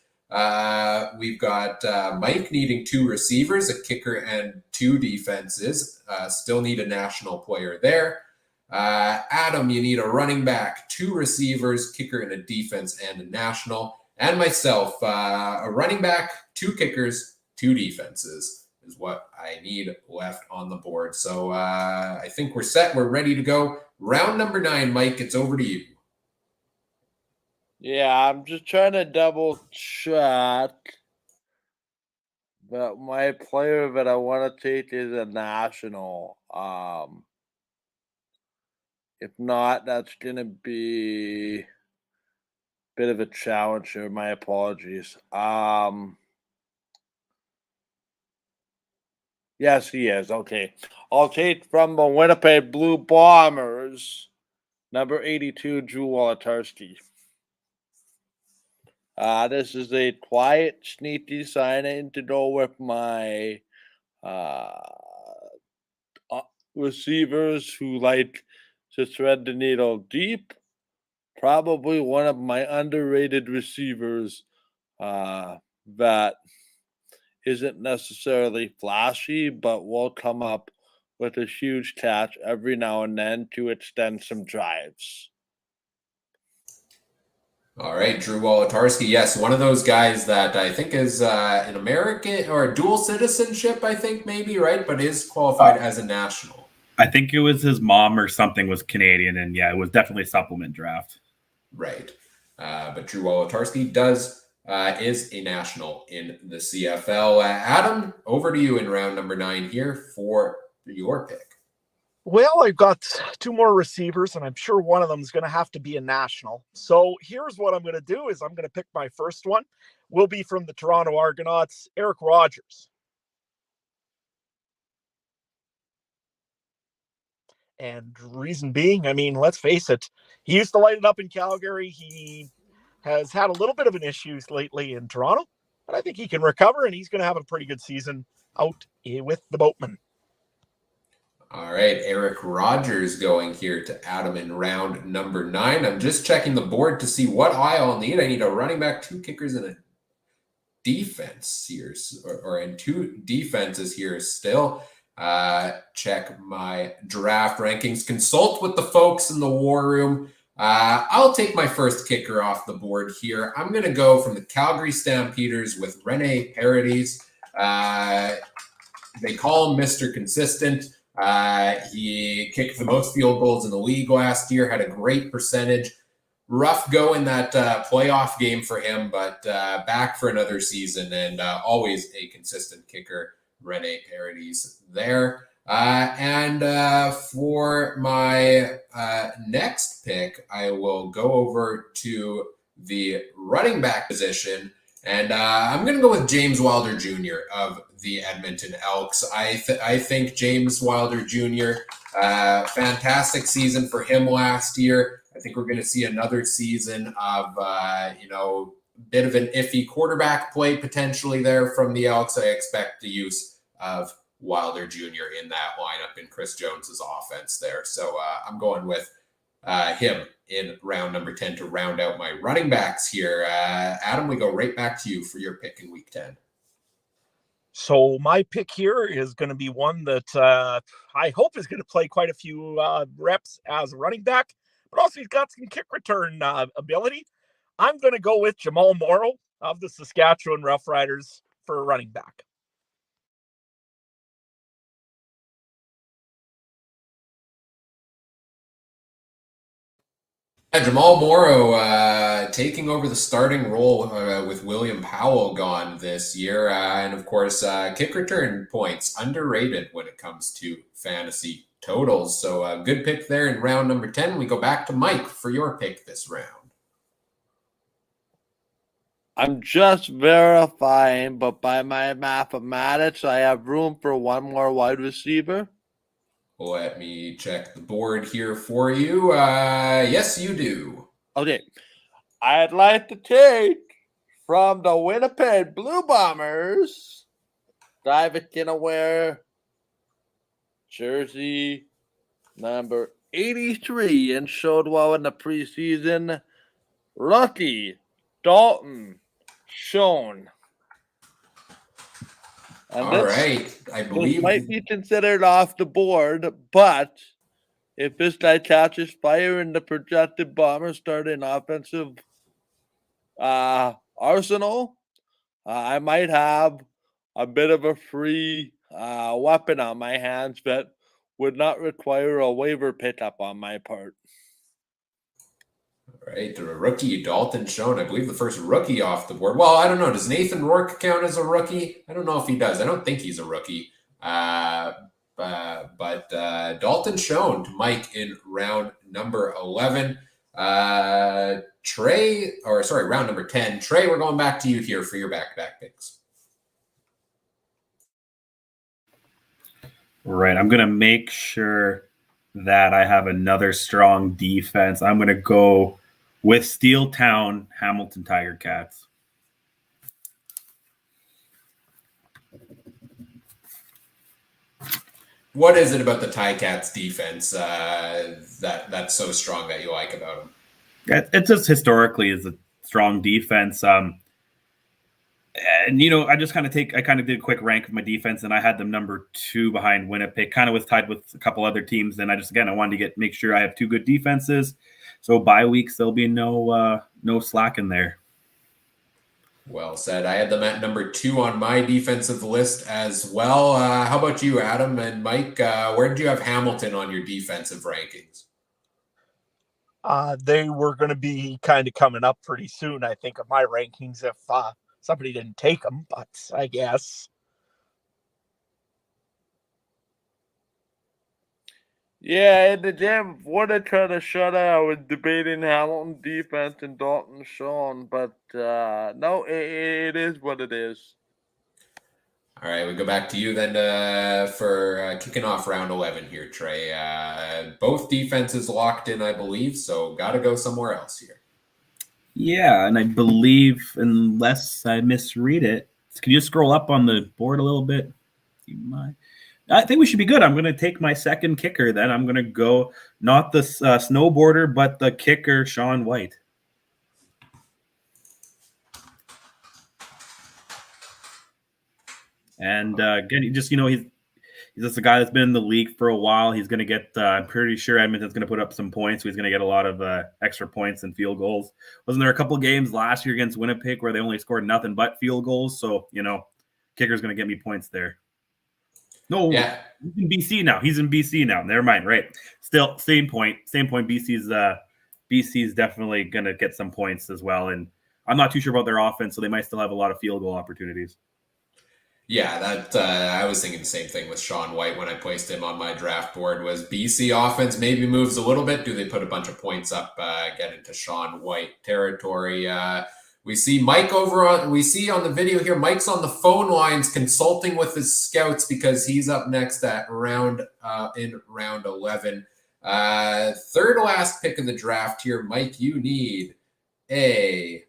Speaker 1: We've got Mike needing 2 receivers, a kicker, and 2 defenses. Still need a national player there. Adam, you need a running back, 2 receivers, kicker, and a defense, and a national. And myself, a running back, 2 kickers, 2 defenses is what I need left on the board. So I think we're set. We're ready to go. Round number 9, Mike, it's over to you.
Speaker 2: Yeah, I'm just trying to double check that my player that I want to take is a national. If not, that's going to be a bit of a challenge here. My apologies. Yes, he is. Okay. I'll take from the Winnipeg Blue Bombers, number 82, Drew Wolodarski. This is a quiet, sneaky sign-in to go with my receivers who like to thread the needle deep. Probably one of my underrated receivers that isn't necessarily flashy, but will come up with a huge catch every now and then to extend some drives.
Speaker 1: All right, Drew Wolodarski. Yes, one of those guys that I think is an American or dual citizenship, I think maybe, right? But is qualified as a national.
Speaker 3: I think it was his mom or something was Canadian, and yeah, it was definitely a supplement draft.
Speaker 1: Right. But Drew Wolodarski is a national in the CFL. Adam, over to you in round number 9 here for your pick.
Speaker 4: Well, I've got 2 more receivers, and I'm sure one of them is going to have to be a national. So here's what I'm going to do is I'm going to pick my first one. Will be from the Toronto Argonauts, Eric Rogers. And reason being, I mean, let's face it, he used to light it up in Calgary. He has had a little bit of an issues lately in Toronto, but I think he can recover, and he's going to have a pretty good season out with the Boatmen.
Speaker 1: All right, Eric Rogers going here to Adam in round number 9. I'm just checking the board to see what I'll need. I need a running back, 2 kickers, and a defense here, and 2 defenses here still. Check my draft rankings. Consult with the folks in the war room. I'll take my first kicker off the board here. I'm going to go from the Calgary Stampeders with Rene Paredes. They call him Mr. Consistent. He kicked the most field goals in the league last year, had a great percentage. Rough go in that playoff game for him, but back for another season, and always a consistent kicker, Rene Paredes there. For my next pick, I will go over to the running back position, and I'm going to go with James Wilder Jr. of the Edmonton Elks. I think James Wilder Jr. Fantastic season for him last year. I think we're going to see another season of bit of an iffy quarterback play potentially there from the Elks. I expect the use of Wilder Jr. in that lineup in Chris Jones's offense there. So I'm going with him in round number 10 to round out my running backs here. Adam, we go right back to you for your pick in week 10.
Speaker 4: So my pick here is going to be one that I hope is going to play quite a few reps as a running back, but also he's got some kick return ability. I'm going to go with Jamal Morrow of the Saskatchewan Roughriders for a running back.
Speaker 1: Jamal Morrow taking over the starting role with William Powell gone this year. And of course, kick return points, underrated when it comes to fantasy totals. So good pick there in round number 10. We go back to Mike for your pick this round.
Speaker 2: I'm just verifying, but by my mathematics, I have room for one more wide receiver.
Speaker 1: Let me check the board here for you. Yes, you do.
Speaker 2: Okay. I'd like to take from the Winnipeg Blue Bombers, David Kinaware, jersey number 83, and showed well in the preseason, rookie Dalton Schoen. And
Speaker 1: All right. I believe
Speaker 2: this might be considered off the board, but if this guy catches fire in the projected Bombers starting offensive arsenal, I might have a bit of a free weapon on my hands that would not require a waiver pickup on my part.
Speaker 1: All right, the rookie Dalton Schoen, I believe the first rookie off the board. Well, I don't know. Does Nathan Rourke count as a rookie? I don't know if he does. I don't think he's a rookie. But Dalton Schoen to Mike in round number 11. Round number 10. Trey, we're going back to you here for your back-to-back picks.
Speaker 3: Right. I'm going to make sure that I have another strong defense. I'm going to go with Steeltown Hamilton Tiger Cats.
Speaker 1: What is it about the Ticats defense that's so strong that you like about them?
Speaker 3: It just historically is a strong defense. And I just kind of did a quick rank of my defense, and I had them number 2 behind Winnipeg, kind of was tied with a couple other teams. And I wanted to make sure I have 2 good defenses. So bye weeks, there'll be no slack in there.
Speaker 1: Well said. I had them at number 2 on my defensive list as well. How about you, Adam and Mike? Where did you have Hamilton on your defensive rankings?
Speaker 4: They were going to be kind of coming up pretty soon, I think, of my rankings if somebody didn't take them, but I guess.
Speaker 2: Yeah, in the gym, what I tried to shut out, I was debating Hamilton defense and Dalton Schoen, but no, it is what it is.
Speaker 1: All right, we go back to you then for kicking off round 11 here, Trey. Both defenses locked in, I believe, so got to go somewhere else here.
Speaker 3: Yeah, and I believe, unless I misread it, can you scroll up on the board a little bit? I think we should be good. I'm going to take my second kicker then. I'm going to go not the snowboarder, but the kicker, Sean White. And again, he's just a guy that's been in the league for a while. He's going to get, I'm pretty sure Edmonton's going to put up some points. So he's going to get a lot of extra points and field goals. Wasn't there a couple games last year against Winnipeg where they only scored nothing but field goals? So, kicker's going to get me points there. No, yeah. He's in BC now. Never mind. Right. Still, same point. BC's definitely going to get some points as well. And I'm not too sure about their offense, so they might still have a lot of field goal opportunities.
Speaker 1: Yeah, that I was thinking the same thing with Sean White when I placed him on my draft board. Was BC offense maybe moves a little bit? Do they put a bunch of points up, get into Sean White territory? We see Mike over on. We see on the video here. Mike's on the phone lines consulting with his scouts because he's up next at in round 11. Third last pick of the draft here, Mike. You need a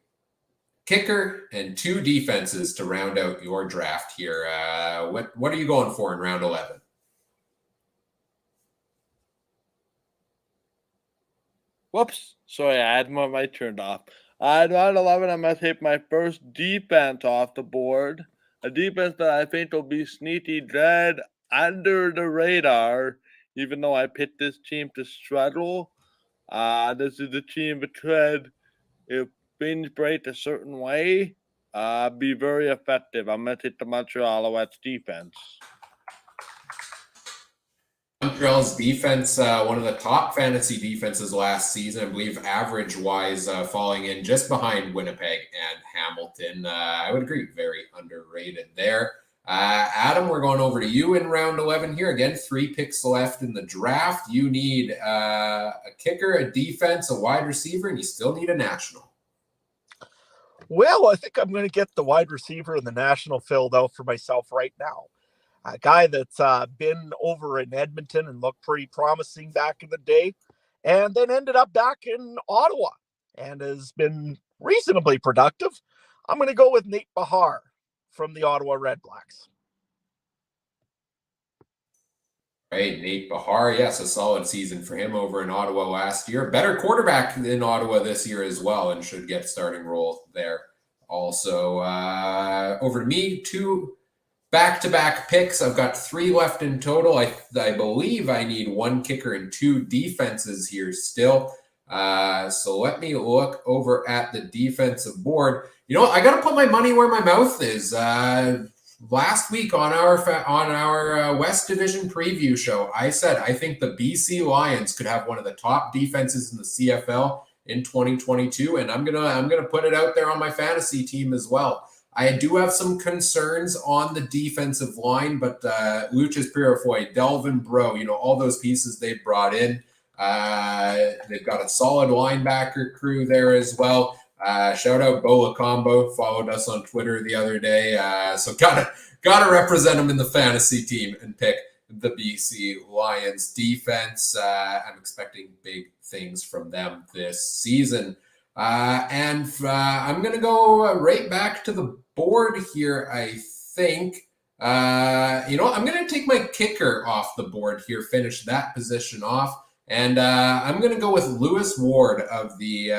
Speaker 1: kicker and 2 defenses to round out your draft here. What are you going for in round 11?
Speaker 2: Whoops. Sorry, I had my mic turned off. At round 11, I'm going to take my first defense off the board. A defense that I think will be sneaky dead under the radar, even though I picked this team to struggle. This is a team that could, if things break a certain way, be very effective. I'm going to take the Montreal Alouettes defense.
Speaker 1: Montreal's defense, one of the top fantasy defenses last season, I believe average-wise, falling in just behind Winnipeg and Hamilton. I would agree, very underrated there. Adam, we're going over to you in round 11 here. Again, 3 picks left in the draft. You need a kicker, a defense, a wide receiver, and you still need a national.
Speaker 4: Well, I think I'm going to get the wide receiver and the national filled out for myself right now. A guy that's been over in Edmonton and looked pretty promising back in the day, and then ended up back in Ottawa and has been reasonably productive. I'm going to go with Nate Behar from the Ottawa Redblacks.
Speaker 1: Right, Nate Behar, yes, a solid season for him over in Ottawa last year. Better quarterback in Ottawa this year as well, and should get starting role there. Also, over to me, 2 back-to-back picks. I've got 3 left in total. I believe I need 1 kicker and 2 defenses here still. So let me look over at the defensive board. You know, I got to put my money where my mouth is. Last week on our West Division preview show, I said I think the BC Lions could have one of the top defenses in the CFL in 2022, and I'm gonna put it out there on my fantasy team as well. I do have some concerns on the defensive line, but Lucius Purifoy, Delvin Breaux, all those pieces they've brought in. They've got a solid linebacker crew there as well. Shout out Bo Lacombo, followed us on Twitter the other day. So gotta represent him in the fantasy team and pick the BC Lions defense. I'm expecting big things from them this season. And I'm going to go right back to the board here, I think. I'm going to take my kicker off the board here, finish that position off. And I'm going to go with Lewis Ward of the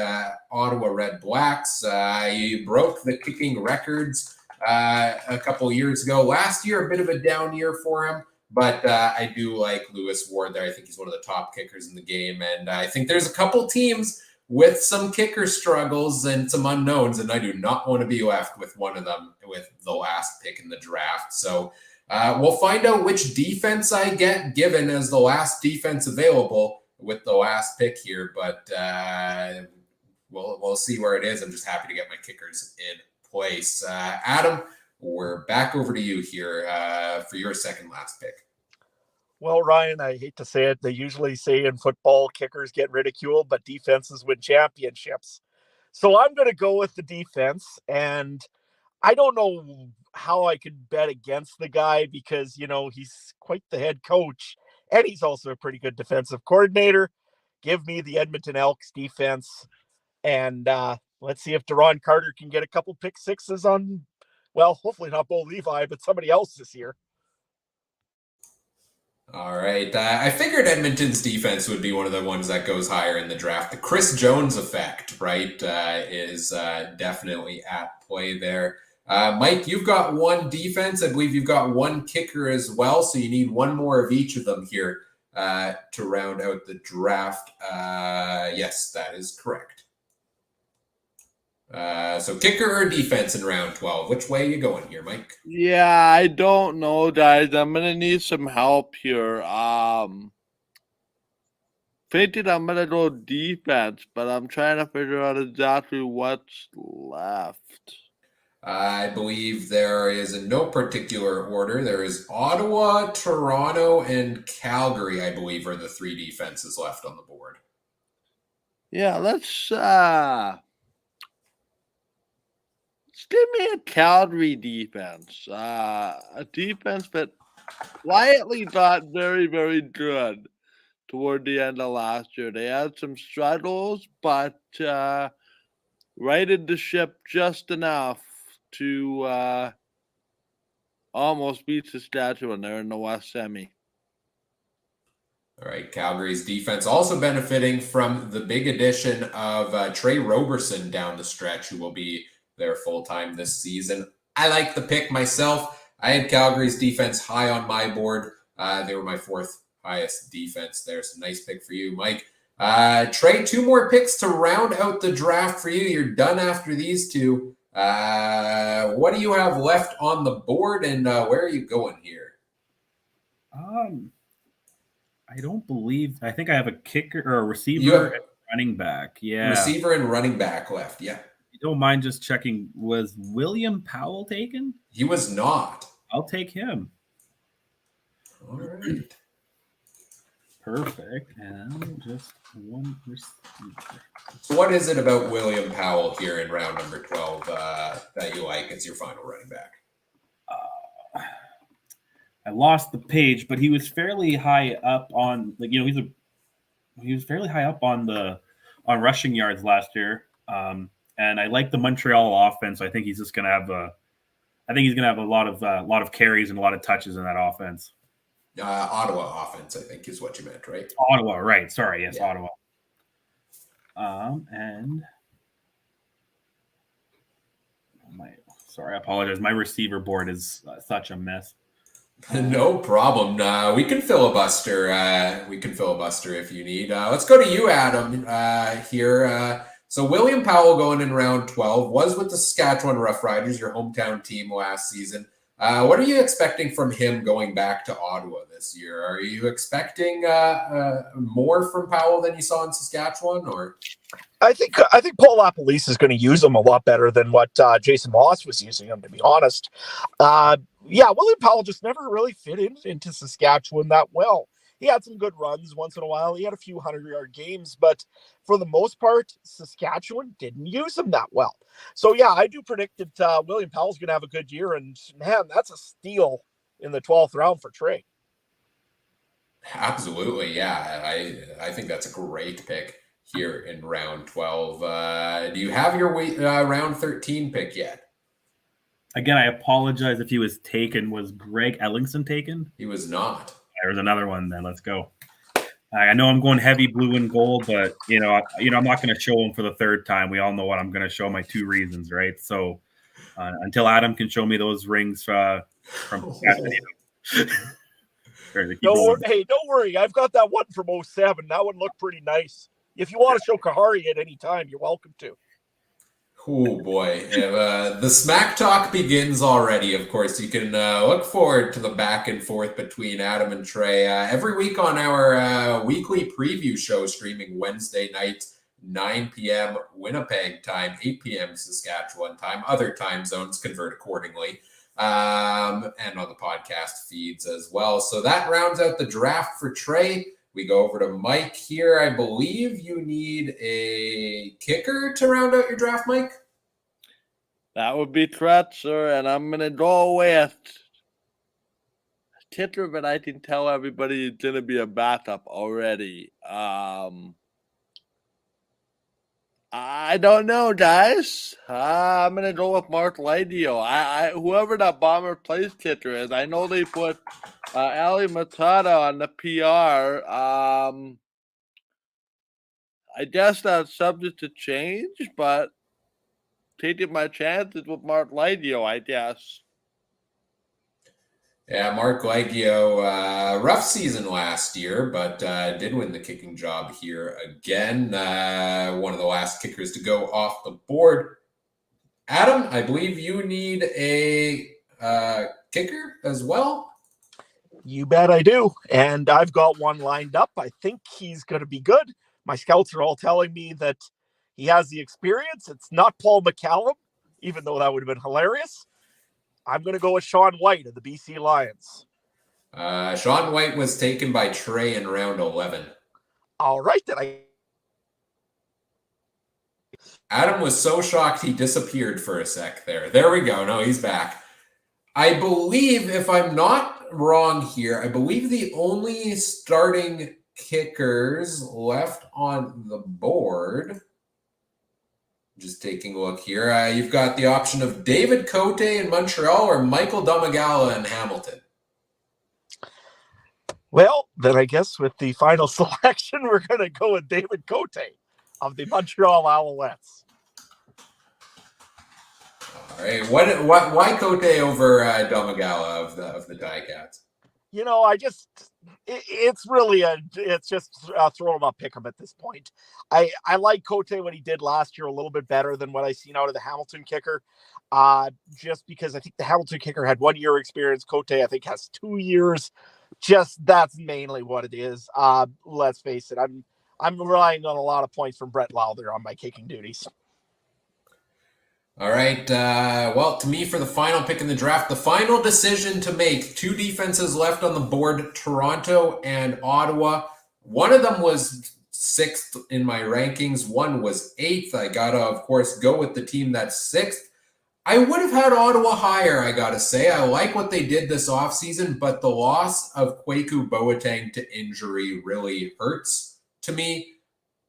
Speaker 1: Ottawa Redblacks. He broke the kicking records a couple years ago. Last year, a bit of a down year for him. But I do like Lewis Ward there. I think he's one of the top kickers in the game. And I think there's a couple teams with some kicker struggles and some unknowns, and I do not want to be left with one of them with the last pick in the draft. So we'll find out which defense I get given as the last defense available with the last pick here, but we'll see where it is. I'm just happy to get my kickers in place. Adam, we're back over to you here for your second last pick.
Speaker 4: Well, Ryan, I hate to say it. They usually say in football, kickers get ridiculed, but defenses win championships. So I'm going to go with the defense. And I don't know how I could bet against the guy because, he's quite the head coach. And he's also a pretty good defensive coordinator. Give me the Edmonton Elks defense. And let's see if Deron Carter can get a couple pick sixes on, well, hopefully not Bo Levi, but somebody else this year.
Speaker 1: All right. I figured Edmonton's defense would be one of the ones that goes higher in the draft. The Chris Jones effect, right, is definitely at play there. Mike, you've got 1 defense. I believe you've got 1 kicker as well. So you need 1 more of each of them here to round out the draft. Yes, that is correct. So kicker or defense in round 12? Which way are you going here, Mike?
Speaker 2: Yeah, I don't know, guys. I'm going to need some help here. Thinking I'm going to go defense, but I'm trying to figure out exactly what's left.
Speaker 1: I believe there is, in no particular order, there is Ottawa, Toronto, and Calgary, I believe, are the 3 defenses left on the board.
Speaker 2: Yeah, let's give me a Calgary defense. A defense that quietly got very, very good toward the end of last year. They had some struggles, but righted the ship just enough to almost beat Saskatchewan. They're in the West Semi.
Speaker 1: All right, Calgary's defense also benefiting from the big addition of Trey Roberson down the stretch, who will be there full-time this season. I like the pick myself. I had Calgary's defense high on my board. They were my 4th highest defense there. So nice pick for you, Mike. Trey, 2 more picks to round out the draft for you. You're done after these 2. What do you have left on the board, and where are you going here?
Speaker 3: I think I have a kicker or a receiver and running back. Yeah.
Speaker 1: Receiver and running back left. Yeah.
Speaker 3: You don't mind just checking, was William Powell taken?
Speaker 1: He was not.
Speaker 3: I'll take him.
Speaker 1: All right.
Speaker 3: Perfect. And just one receiver.
Speaker 1: So what is it about William Powell here in round number 12 that you like as your final running back?
Speaker 3: I lost the page, but he was fairly high up on, he was fairly high up on rushing yards last year. And I like the Montreal offense. So I think he's just going to have a lot of carries and a lot of touches in that offense.
Speaker 1: Ottawa offense, I think, is what you meant, right?
Speaker 3: Ottawa, right? Sorry, yes, yeah. Ottawa. I apologize. My receiver board is such a mess.
Speaker 1: No problem. We can filibuster. We can filibuster if you need. Let's go to you, Adam. Here. So William Powell going in round 12 was with the Saskatchewan Roughriders, your hometown team last season. What are you expecting from him going back to Ottawa this year? Are you expecting more from Powell than you saw in Saskatchewan, or?
Speaker 4: I think Paul LaPolice is going to use him a lot better than what Jason Moss was using him, to be honest. William Powell just never really fit into Saskatchewan that well. He had some good runs once in a while. He had a few 100-yard games, but for the most part, Saskatchewan didn't use him that well. So, yeah, I do predict that William Powell's going to have a good year, and, man, that's a steal in the 12th round for Trey.
Speaker 1: Absolutely, yeah. I think that's a great pick here in round 12. Do you have your round 13 pick yet?
Speaker 3: Again, I apologize if he was taken. Was Greg Ellingson taken?
Speaker 1: He was not.
Speaker 3: There's another one then. Let's go. I know I'm going heavy blue and gold, but I'm not going to show him for the 3rd time. We all know what I'm going to show my 2 reasons, right? So until Adam can show me those rings from
Speaker 4: don't worry. I've got that one from 07. That one looked pretty nice. If you want to show Kahari at any time, you're welcome to.
Speaker 1: Oh boy, the smack talk begins already. Of course, you can look forward to the back and forth between Adam and Trey every week on our weekly preview show, streaming Wednesday night, 9 p.m. Winnipeg time, 8 p.m. Saskatchewan time. Other time zones convert accordingly, and on the podcast feeds as well. So that rounds out the draft for Trey. We go over to Mike here. I believe you need a kicker to round out your draft, Mike?
Speaker 2: That would be correct, sir. And I'm going to go with a kicker, but I can tell everybody it's going to be a backup already. I don't know, guys. I'm going to go with Mark Lidio. Whoever that Bomber place kicker is, I know they put Ali Matata on the PR. I guess that's subject to change, but taking my chances with Mark Lidio, I guess.
Speaker 1: Yeah, Mark Lidio, rough season last year, but did win the kicking job here again. One of the last kickers to go off the board. Adam, I believe you need a kicker as well.
Speaker 4: You bet I do. And I've got one lined up. I think he's going to be good. My scouts are all telling me that he has the experience. It's not Paul McCallum. even though that would have been hilarious. I'm going to go with Sean White of the BC Lions.
Speaker 1: Sean White was taken by Trey in round 11.
Speaker 4: All right, then
Speaker 1: Adam was so shocked he disappeared for a sec there. There we go. No, he's back. I believe, if I'm not wrong here, I believe the only starting kickers left on the board, just taking a look here, you've got the option of David Cote in Montreal or Michael Domagala in Hamilton.
Speaker 4: Well, then I guess with the final selection, we're going to go with David Cote of the Montreal Alouettes.
Speaker 1: All right. Why Cote over Domagala of the Ticats?
Speaker 4: You know, it's just throw him up, pick him at this point. I like Cote what he did last year a little bit better than what I seen out of the Hamilton kicker. Just because I think the Hamilton kicker had 1 year experience. Cote, I think, has 2 years. Just that's mainly what it is. Let's face it. I'm relying on a lot of points from Brett Lowther on my kicking duties.
Speaker 1: All right. Well, to me, for the final pick in the draft, the final decision to make, 2 defenses left on the board, Toronto and Ottawa. One of them was 6th in my rankings. One was 8th. I got to, of course, go with the team that's 6th. I would have had Ottawa higher, I got to say. I like what they did this offseason, but the loss of Kwaku Boateng to injury really hurts to me.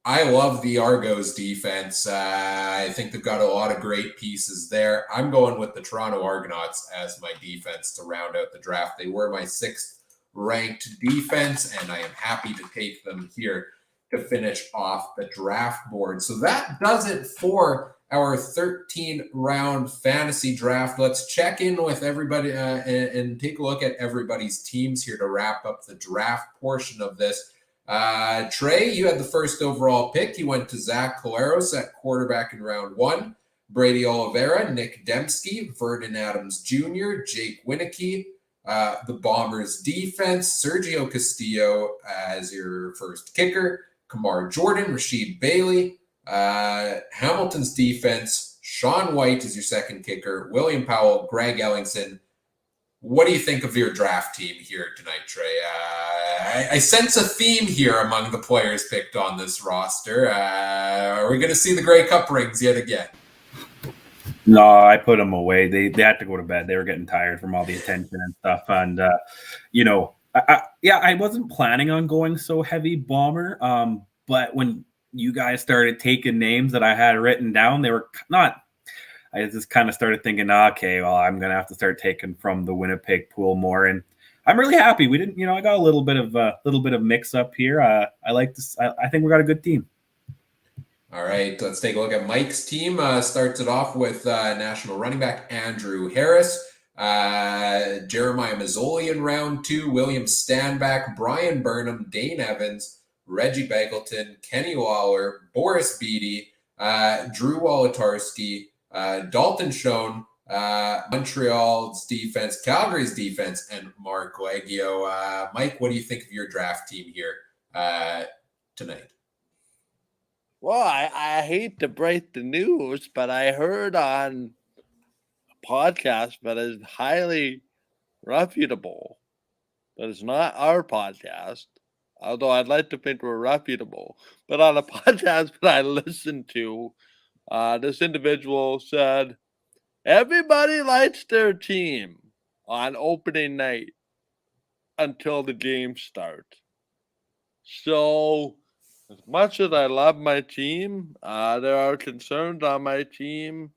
Speaker 1: I love the Argos defense. I think they've got a lot of great pieces there. I'm going with the Toronto Argonauts as my defense to round out the draft. They were my 6th ranked defense, and I am happy to take them here to finish off the draft board. So that does it for our 13-round fantasy draft. Let's check in with everybody and take a look at everybody's teams here to wrap up the draft portion of this. Trey, you had the first overall pick. You went to Zach Collaros at quarterback in round 1. Brady Oliveira, Nick Dembski, Vernon Adams Jr., Jake Winicki, the Bombers defense, Sergio Castillo as your first kicker, Kamar Jordan, Rasheed Bailey, Hamilton's defense, Sean White is your second kicker, William Powell, Greg Ellingson. What do you think of your draft team here tonight, Trey? I sense a theme here among the players picked on this roster. Are we going to see the Grey Cup rings yet again?
Speaker 3: No, I put them away. They had to go to bed. They were getting tired from all the attention and stuff. And, I wasn't planning on going so heavy bomber. But when you guys started taking names that I had written down, they were not – I just kind of started thinking, okay, well, I'm going to have to start taking from the Winnipeg pool more. And I'm really happy. We didn't, I got a little bit of mix up here. I like this. I think we got a good team.
Speaker 1: All right, let's take a look at Mike's team. Starts it off with national running back Andrew Harris, Jeremiah Mazzoli in round 2, William Stanback, Brian Burnham, Dane Evans, Reggie Begelton, Kenny Lawler, Boris Beattie, Drew Wolotarski, Dalton Schoen, Montreal's defense, Calgary's defense, and Mark Leggio. Mike, what do you think of your draft team here tonight?
Speaker 2: Well, I hate to break the news, but I heard on a podcast that is highly reputable, that is not our podcast, although I'd like to think we're reputable, but on a podcast that I listened to, this individual said, everybody likes their team on opening night until the game starts. So, as much as I love my team, there are concerns on my team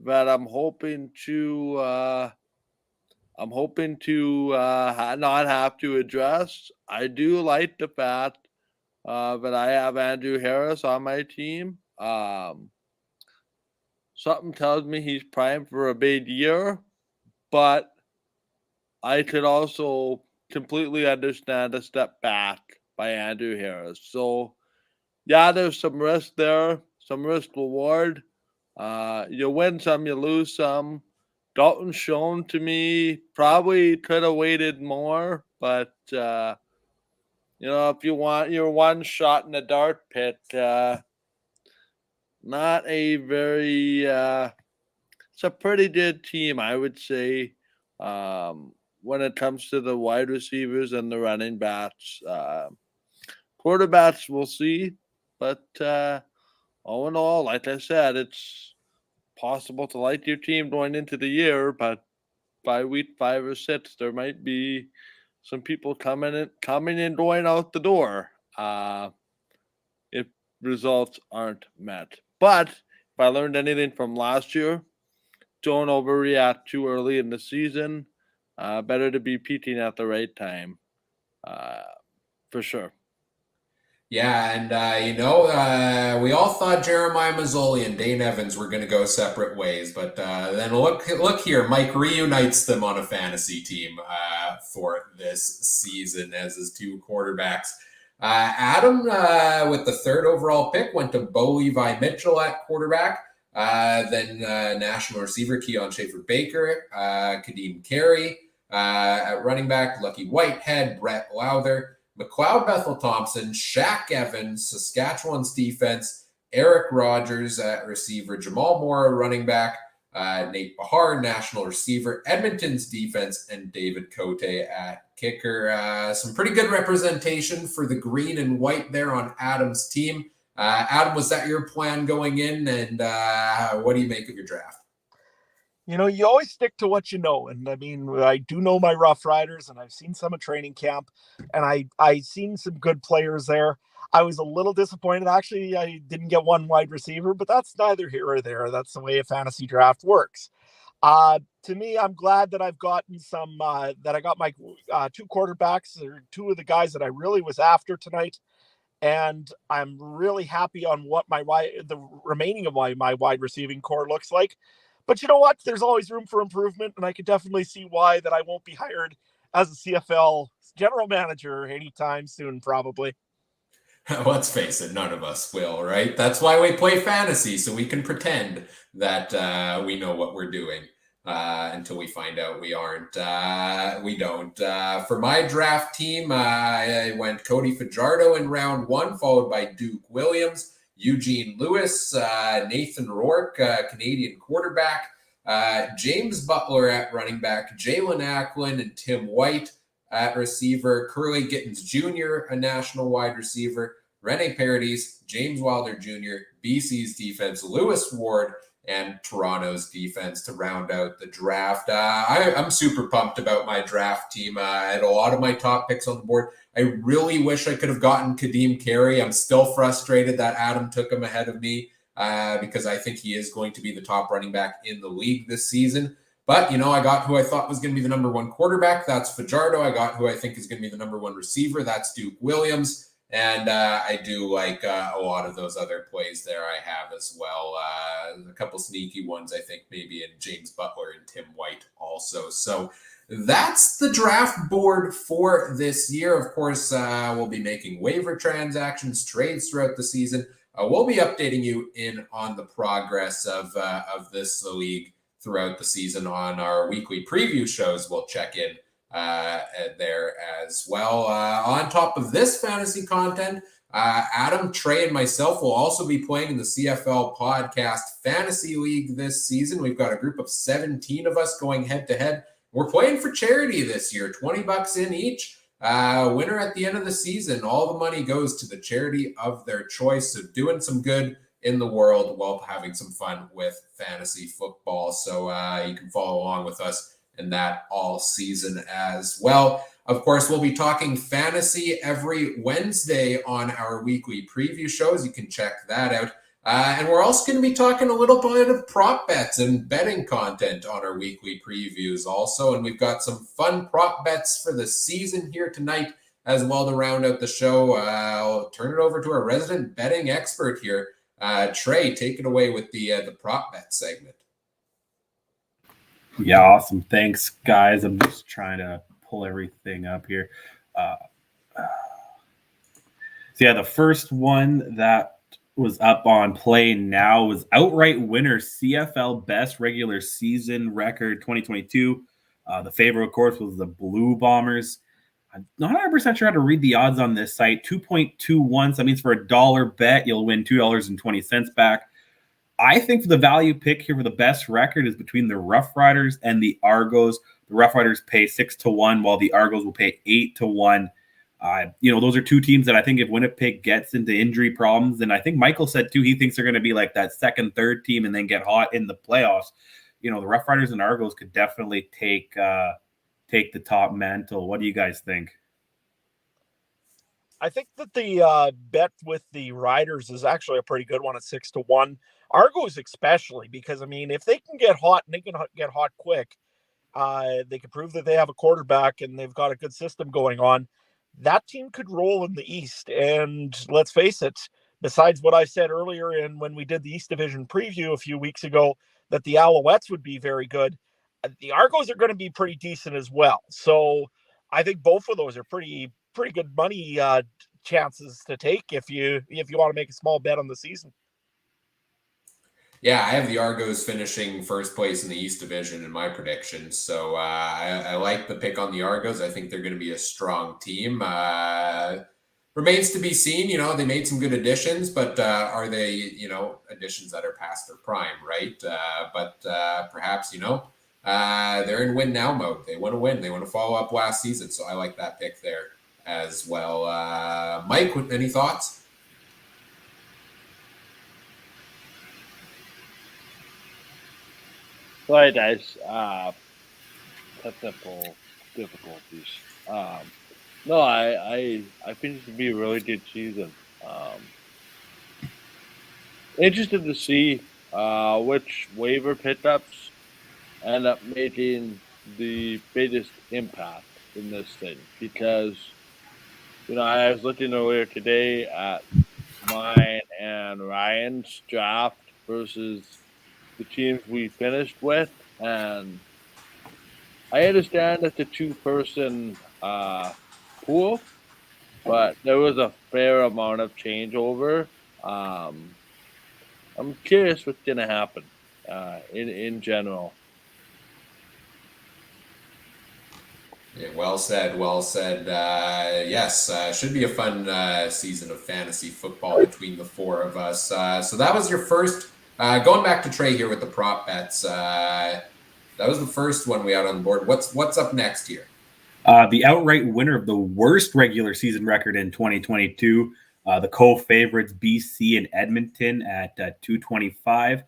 Speaker 2: that I'm hoping to not have to address. I do like the fact that I have Andrew Harris on my team. Something tells me he's primed for a big year, but I could also completely understand a step back by Andrew Harris. So, yeah, there's some risk there, some risk reward. You win some, you lose some. Dalton Schoen to me probably could have waited more, but if you want your one shot in the dart pit, not a very it's a pretty good team, I would say. When it comes to the wide receivers and the running backs, quarterbacks, we'll see. But all in all, like I said, it's possible to like your team going into the year, but by week 5 or 6, there might be some people coming and going out the door if results aren't met. But if I learned anything from last year, don't overreact too early in the season. Better to be peaking at the right time, for sure.
Speaker 1: Yeah, and we all thought Jeremiah Mazzoli and Dane Evans were going to go separate ways, but then look here, Mike reunites them on a fantasy team for this season as his 2 quarterbacks. Adam, with the 3rd overall pick, went to Bo Levi Mitchell at quarterback. Then national receiver Keon Schaefer-Baker, Kadeem Carey at running back, Lucky Whitehead, Brett Lowther, McLeod Bethel Thompson, Shaq Evans, Saskatchewan's defense, Eric Rogers at receiver, Jamal Moore running back, Nate Bahar, national receiver, Edmonton's defense, and David Cote at kicker. Some pretty good representation for the green and white there on Adam's team. Adam, was that your plan going in? And what do you make of your draft?
Speaker 4: You always stick to what you know. And I mean, I do know my Rough Riders, and I've seen some at training camp, and I seen some good players there. I was a little disappointed. Actually, I didn't get one wide receiver, but that's neither here or there. That's the way a fantasy draft works. To me, I'm glad that I've gotten some, that I got my 2 quarterbacks, or 2 of the guys that I really was after tonight. And I'm really happy on what the remaining of my wide receiving core looks like. But you know what? There's always room for improvement, and I can definitely see why that I won't be hired as a CFL general manager anytime soon, probably.
Speaker 1: Let's face it, none of us will, right? That's why we play fantasy, so we can pretend that we know what we're doing until we find out we aren't. We don't. For my draft team, I went Cody Fajardo in round 1, followed by Duke Williams, Eugene Lewis, Nathan Rourke, Canadian quarterback, James Butler at running back, Jalen Acklin and Tim White at receiver, Curly Gittins Jr., a national wide receiver, Rene Paredes, James Wilder Jr., BC's defense, Lewis Ward, and Toronto's defense to round out the draft. I'm super pumped about my draft team. I had a lot of my top picks on the board. I really wish I could have gotten Kadeem Carey. I'm still frustrated that Adam took him ahead of me because I think he is going to be the top running back in the league this season. But, I got who I thought was going to be the number 1 quarterback. That's Fajardo. I got who I think is going to be the number 1 receiver. That's Duke Williams. And I do like a lot of those other plays there I have as well. A couple sneaky ones, I think, maybe in James Butler and Tim White also. So that's the draft board for this year. Of course, we'll be making waiver transactions, trades throughout the season. We'll be updating you on the progress of this league throughout the season on our weekly preview shows. We'll check in there as well. On top of this fantasy content, Adam, Trey, and myself will also be playing in the CFL Podcast Fantasy League this season. We've got a group of 17 of us going head-to-head. We're playing for charity this year, $20 in each. Winner at the end of the season. All the money goes to the charity of their choice. So doing some good in the world while having some fun with fantasy football. So you can follow along with us in that all season as well. Of course, we'll be talking fantasy every Wednesday on our weekly preview shows. You can check that out. And we're also going to be talking a little bit of prop bets and betting content on our weekly previews also. And we've got some fun prop bets for the season here tonight as well to round out the show. I'll turn it over to our resident betting expert here. Trey, take it away with the prop bet segment.
Speaker 3: Yeah, awesome. Thanks, guys. I'm just trying to pull everything up here. The first one that was up on Play Now was outright winner CFL best regular season record 2022. The favorite, of course, was the Blue Bombers. I'm not 100% sure how to read the odds on this site. 2.21. So that means for $1 bet, you'll win $2.20 back. I think for the value pick here for the best record is between the Rough Riders and the Argos. The Rough Riders pay 6-1, while the Argos will pay 8-1. Those are two teams that I think if Winnipeg gets into injury problems, and I think Michael said too, he thinks they're going to be like that second, third team and then get hot in the playoffs. The Rough Riders and Argos could definitely take the top mantle. What do you guys think?
Speaker 4: I think that the bet with the Riders is actually a pretty good one at 6-1. Argos especially, because if they can get hot and they can get hot quick, they can prove that they have a quarterback and they've got a good system going on. That team could roll in the East. And let's face it, besides what I said earlier and when we did the East Division preview a few weeks ago, that the Alouettes would be very good, the Argos are going to be pretty decent as well. So I think both of those are pretty good money chances to take if you want to make a small bet on the season.
Speaker 1: Yeah, I have the Argos finishing first place in the East Division in my predictions. So I like the pick on the Argos. I think they're going to be a strong team. Remains to be seen. They made some good additions, but are they, additions that are past their prime, right? But perhaps, they're in win now mode. They want to win. They want to follow up last season. So I like that pick there as well. Mike, any thoughts?
Speaker 2: Sorry, guys. Technical difficulties. No, I think it to be a really good season. Interested to see which waiver pickups end up making the biggest impact in this thing, because I was looking earlier today at mine and Ryan's draft versus the teams we finished with, and I understand it's a two-person pool, but there was a fair amount of changeover. I'm curious what's going to happen in general.
Speaker 1: Yeah, well said. Yes, should be a fun season of fantasy football between the four of us. So that was your first. Going back to Trey here with the prop bets. That was the first one we had on board. What's up next here?
Speaker 3: The outright winner of the worst regular season record in 2022, the co-favorites BC and Edmonton at 225.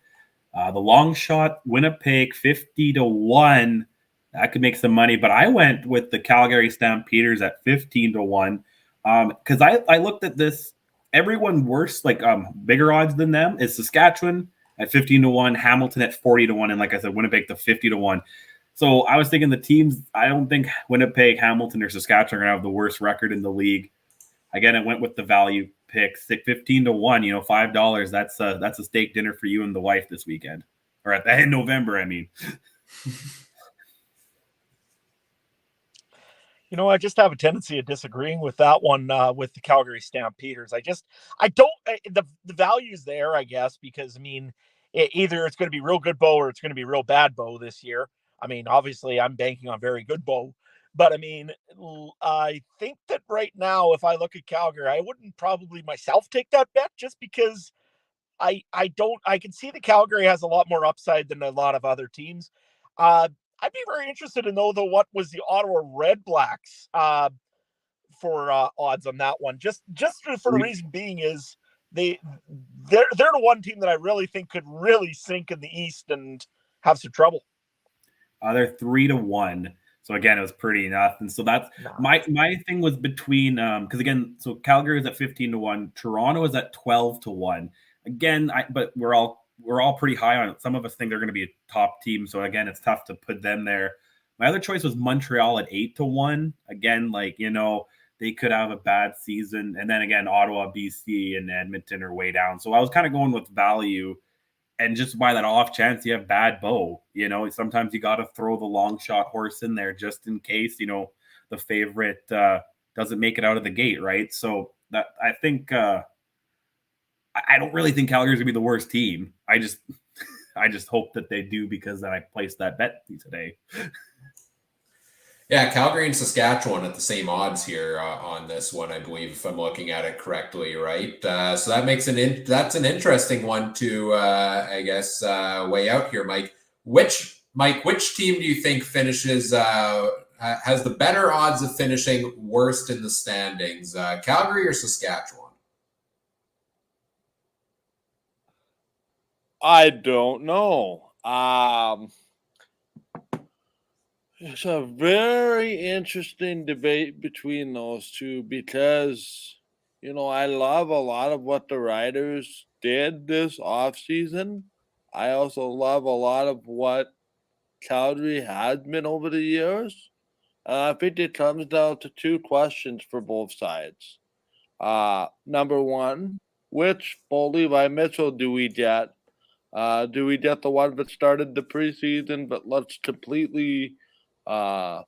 Speaker 3: The long shot Winnipeg 50-1. That could make some money, but I went with the Calgary Stampeders at 15-1 because I looked at this. Everyone worse, like bigger odds than them, is Saskatchewan at 15-1, Hamilton at 40-1, and like I said, Winnipeg to 50-1. So I was thinking the teams. I don't think Winnipeg, Hamilton, or Saskatchewan are gonna have the worst record in the league. Again, I went with the value pick, 15-1. $5. That's a steak dinner for you and the wife this weekend, or in November. I mean.
Speaker 4: I just have a tendency of disagreeing with that one with the Calgary Stampeders. I don't. The value's there, I guess, because either it's going to be real good Bo or it's going to be real bad Bo this year. Obviously, I'm banking on very good Bo, but I think that right now, if I look at Calgary, I wouldn't probably myself take that bet just because I can see that Calgary has a lot more upside than a lot of other teams. I'd be very interested to know, though, what was the Ottawa Red Blacks for odds on that one. Just for the reason being is they're the one team that I really think could really sink in the East and have some trouble.
Speaker 3: They're 3-1. So again, it was pretty nothing. So that's my thing was between because again, so Calgary is at 15-1, Toronto is at 12-1. Again, but we're all pretty high on it. Some of us think they're going to be a top team. So again, it's tough to put them there. My other choice was Montreal at 8-1. Again, they could have a bad season. And then again, Ottawa, BC, and Edmonton are way down. So I was kind of going with value. And just by that off chance you have bad Bo, sometimes you got to throw the long shot horse in there just in case, the favorite doesn't make it out of the gate, right? So that I think I don't really think Calgary's gonna be the worst team. I just hope that they do because I placed that bet today.
Speaker 1: Yeah, Calgary and Saskatchewan at the same odds here on this one, I believe, if I'm looking at it correctly, right? So that makes that's an interesting one to, I guess, weigh out here, Mike. Which team do you think finishes has the better odds of finishing worst in the standings, Calgary or Saskatchewan?
Speaker 2: I don't know. It's a very interesting debate between those two because, I love a lot of what the Riders did this offseason. I also love a lot of what Calgary has been over the years. I think it comes down to two questions for both sides. Number one, which Bo Levi Mitchell do we get? Do we get the one that started the preseason but looks completely uh,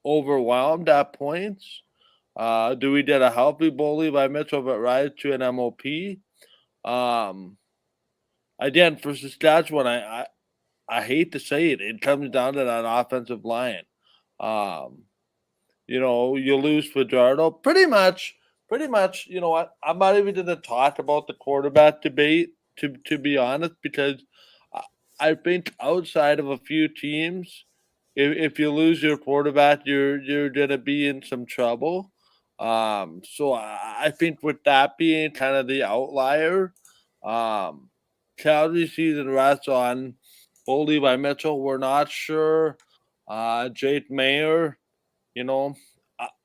Speaker 2: overwhelmed at points? Do we get a healthy Bo Levi Mitchell that rides to an MOP? Again, for Saskatchewan, I hate to say it, it comes down to that offensive line. Um, you lose Fajardo. Pretty much, you know what? I'm not even gonna talk about the quarterback debate to be honest, because I I think outside of a few teams, if you lose your quarterback, you're gonna be in some trouble. So I think with that being kind of the outlier, um, Calgary season rests on Bo Levi Mitchell. We're not sure. Jake Mayer, you know,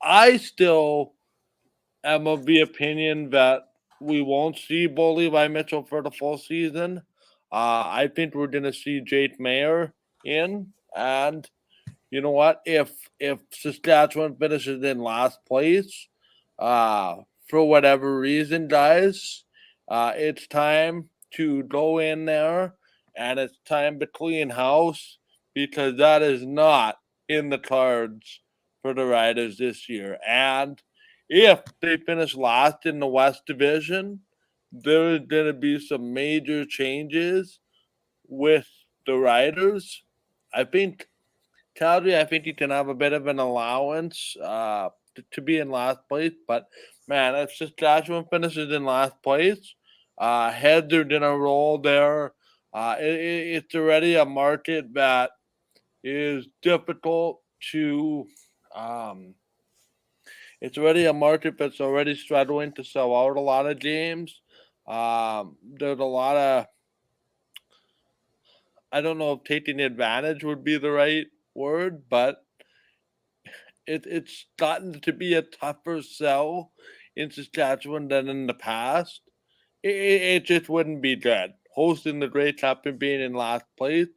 Speaker 2: I still am of the opinion that we won't see Bo Levi Mitchell for the full season. I think we're going to see Jake Mayer in, and you know what? If Saskatchewan finishes in last place, for whatever reason, guys, it's time to go in there, and it's time to clean house because that is not in the cards for the Riders this year. And if they finish last in the West Division, there's going to be some major changes with the Riders. I think Calgary, I think you can have a bit of an allowance to be in last place, but man, if Saskatchewan finishes in last place, heads are gonna roll there. It's already a market that is difficult to. Um, it's already a market that's already struggling to sell out a lot of games. There's a lot of, I don't know if taking advantage would be the right word, but it's gotten to be a tougher sell in Saskatchewan than in the past. It just wouldn't be good. Hosting the Grey Cup and being in last place,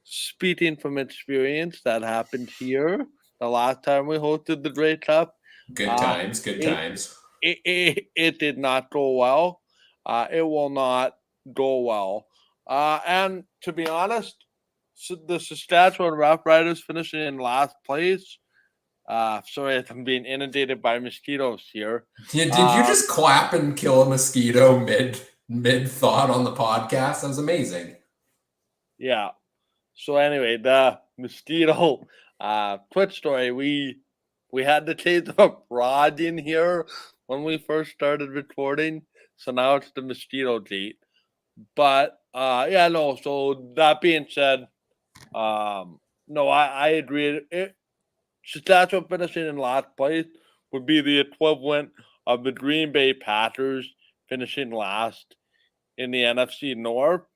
Speaker 2: speaking from experience, that happened here the last time we hosted the Grey Cup.
Speaker 1: Good
Speaker 2: Uh,
Speaker 1: times, good
Speaker 2: it,
Speaker 1: times.
Speaker 2: it did not go well. It will not go well. And to be honest, the Saskatchewan Roughriders finishing in last place. Sorry if I'm being inundated by mosquitoes here.
Speaker 1: Did you just clap and kill a mosquito mid thought on the podcast? That was amazing.
Speaker 2: Yeah. So anyway, the mosquito Twitch story. We had to take the rod in here when we first started recording, so now it's the mosquito gate. But yeah, no. So that being said, no, I agree. Saskatchewan finishing in last place would be the equivalent of the Green Bay Packers finishing last in the NFC North.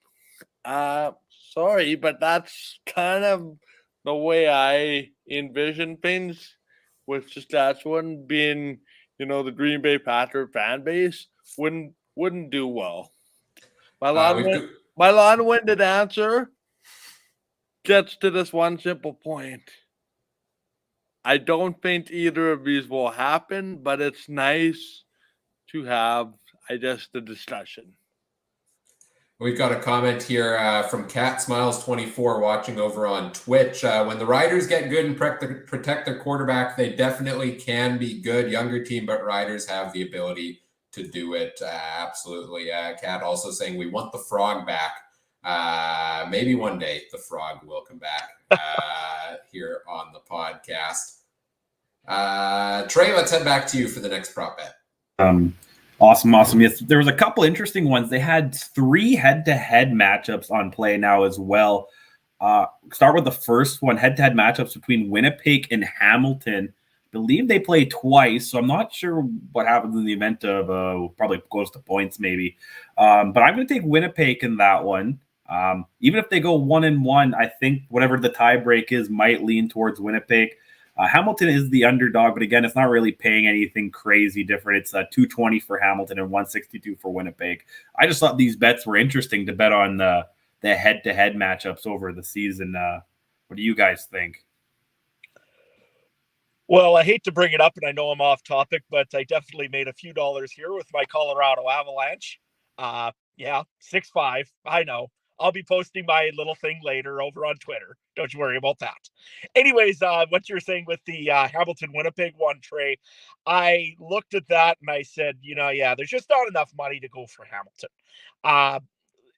Speaker 2: Sorry, but that's kind of the way I envision things with Saskatchewan being, the Green Bay Packer fan base wouldn't do well. My long-winded answer gets to this one simple point. I don't think either of these will happen, but it's nice to have, I guess, the discussion.
Speaker 1: We've got a comment here from Cat Smiles 24 watching over on Twitch. When the Riders get good and protect their quarterback, they definitely can be good. Younger team, but Riders have the ability to do it. Absolutely. Cat also saying we want the Frog back. Maybe one day the Frog will come back here on the podcast. Trey, let's head back to you for the next prop bet.
Speaker 3: Awesome. Yes, there was a couple interesting ones. They had 3 head-to-head matchups on play now as well. Start with the first one, head-to-head matchups between Winnipeg and Hamilton. I believe they play twice, so I'm not sure what happens in the event of probably goes to points maybe. But I'm going to take Winnipeg in that one. Even if they go 1-1, I think whatever the tie break is might lean towards Winnipeg. Hamilton is the underdog, but again, it's not really paying anything crazy different. It's $220 for Hamilton and $162 for Winnipeg. I just thought these bets were interesting to bet on the head-to-head matchups over the season. What do you guys think?
Speaker 4: Well, I hate to bring it up, and I know I'm off topic, but I definitely made a few dollars here with my Colorado Avalanche. 6-5. I know. I'll be posting my little thing later over on Twitter. Don't you worry about that. Anyways, what you're saying with the Hamilton-Winnipeg one, Trey, I looked at that and I said, there's just not enough money to go for Hamilton.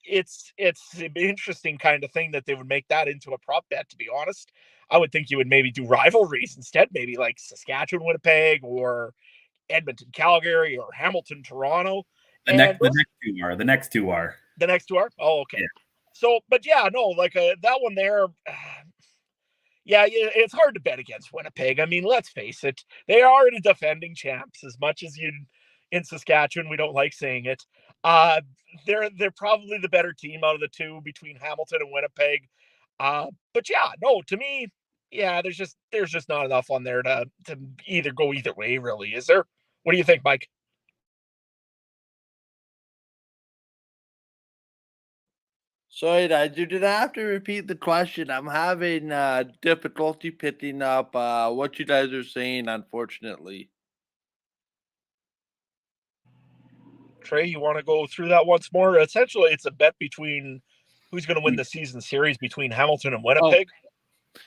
Speaker 4: It's an interesting kind of thing that they would make that into a prop bet, to be honest. I would think you would maybe do rivalries instead, maybe like Saskatchewan-Winnipeg or Edmonton-Calgary or Hamilton-Toronto.
Speaker 3: The next two are.
Speaker 4: The next 2 are? Oh, okay. Yeah. So, but that one there, it's hard to bet against Winnipeg. I mean, let's face it. They are the defending champs, as much as in Saskatchewan, we don't like saying it. They're probably the better team out of the 2 between Hamilton and Winnipeg. To me, there's just not enough on there to either go either way, really. Is there? What do you think, Mike?
Speaker 2: Sorry, you didn't have to repeat the question. I'm having difficulty picking up what you guys are saying, unfortunately.
Speaker 4: Trey, you want to go through that once more? Essentially, it's a bet between who's going to win the season series between Hamilton and Winnipeg.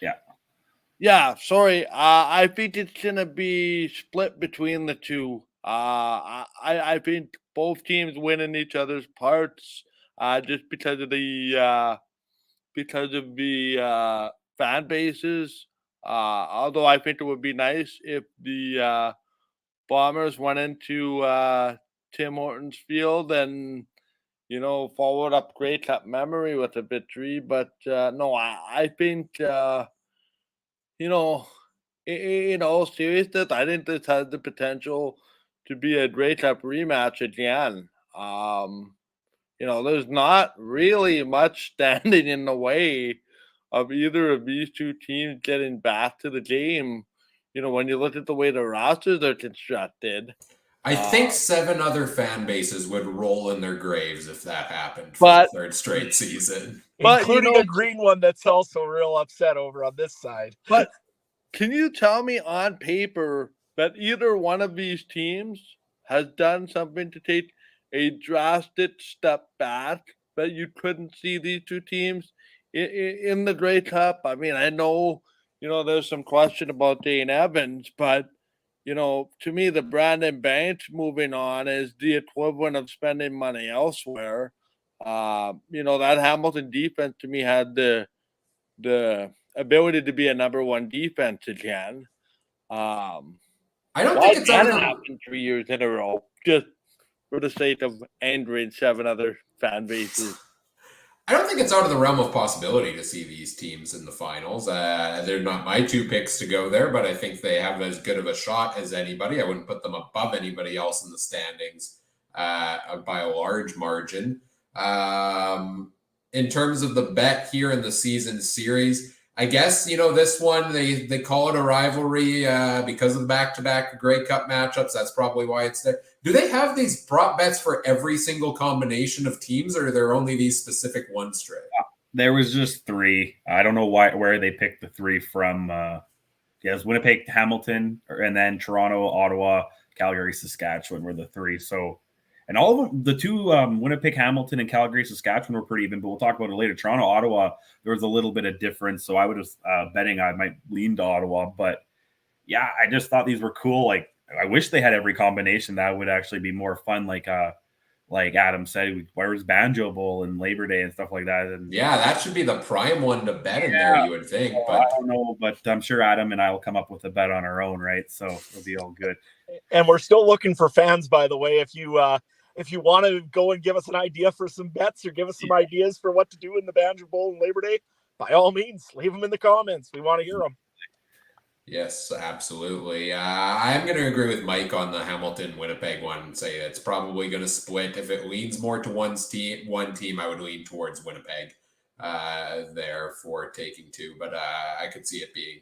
Speaker 3: Oh.
Speaker 2: Yeah, sorry. I think it's going to be split between the 2. I think both teams win in each other's parts. Just because of the fan bases. Although I think it would be nice if the Bombers went into Tim Hortons Field and followed up Grey Cup memory with a victory. But no, I think in all seriousness, I think this has the potential to be a Grey Cup rematch again. There's not really much standing in the way of either of these 2 teams getting back to the game. When you look at the way the rosters are constructed.
Speaker 1: I think 7 other fan bases would roll in their graves if that happened for the 3rd straight season.
Speaker 4: But including a green one that's also real upset over on this side.
Speaker 2: But can you tell me on paper that either one of these teams has done something to take a drastic step back that you couldn't see these 2 teams in the Grey Cup? I mean, I know, there's some question about Dane Evans, but, to me, the Brandon Banks moving on is the equivalent of spending money elsewhere. That Hamilton defense to me had the ability to be a number 1 defense again.
Speaker 1: I don't think it's
Speaker 2: happened 3 years in a row, just for the sake of angering 7 other fan bases.
Speaker 1: I don't think it's out of the realm of possibility to see these teams in the finals. They're not my 2 picks to go there, but I think they have as good of a shot as anybody. I wouldn't put them above anybody else in the standings by a large margin. In terms of the bet here in the season series, I guess, this one, they call it a rivalry because of the back-to-back Grey Cup matchups. That's probably why it's there. Do they have these prop bets for every single combination of teams, or are there only these specific ones, Trey?
Speaker 3: There was just 3. I don't know where they picked the 3 from. It was Winnipeg, Hamilton, and then Toronto, Ottawa, Calgary, Saskatchewan were the 3. So, and all of them, the 2, Winnipeg, Hamilton, and Calgary, Saskatchewan were pretty even, but we'll talk about it later. Toronto, Ottawa, there was a little bit of difference, so I would have betting I might lean to Ottawa. But yeah, I just thought these were cool. Like, I wish they had every combination. That would actually be more fun. Like like Adam said, where's Banjo Bowl and Labor Day and stuff like that. And
Speaker 1: yeah, that should be the prime one to bet in there, you would think.
Speaker 3: I
Speaker 1: But
Speaker 3: don't know, but I'm sure Adam and I will come up with a bet on our own, right? So it'll be all good.
Speaker 4: And we're still looking for fans, by the way. If you want to go and give us an idea for some bets or give us some ideas for what to do in the Banjo Bowl and Labor Day, by all means, leave them in the comments. We want to hear them.
Speaker 1: yes, absolutely. I'm going to agree with Mike on the Hamilton-Winnipeg one and say it's probably going to split. If it leans more to one team, I would lean towards Winnipeg there for taking two. But I could see it being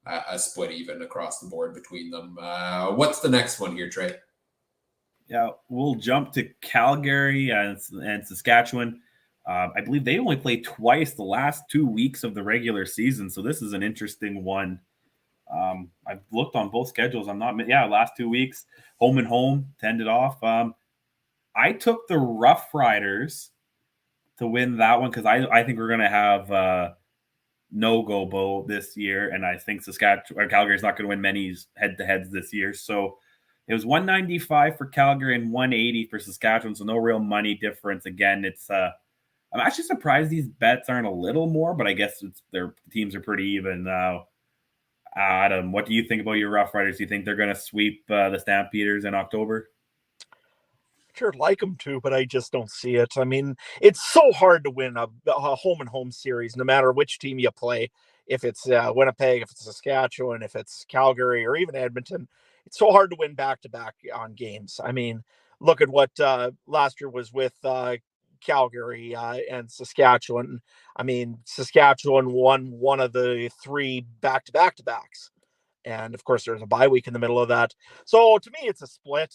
Speaker 1: a split even across the board between them. What's the next one here, Trey?
Speaker 3: Yeah, we'll jump to Calgary and Saskatchewan. I believe they only played twice the last 2 weeks of the regular season, so this is an interesting one. I've looked on both schedules. Last 2 weeks, home and home, to end it off. I took the Rough Riders to win that one because I think we're going to have no-go bowl this year, and I think Calgary's not going to win many head-to-heads this year. So it was 195 for Calgary and 180 for Saskatchewan, so no real money difference. Again, it's I'm actually surprised these bets aren't a little more, but I guess their teams are pretty even now. Adam, what do you think about your Rough Riders? Do you think they're going to sweep the Stampeders in October?
Speaker 4: Sure, like them to, but I just don't see it. I mean, it's so hard to win a home and home series, no matter which team you play. If it's Winnipeg, if it's Saskatchewan, if it's Calgary, or even Edmonton, it's so hard to win back-to-back on games. I mean, look at what last year was with Calgary and Saskatchewan. I mean, Saskatchewan won one of the 3 back-to-backs. And of course, there's a bye week in the middle of that. So to me, it's a split.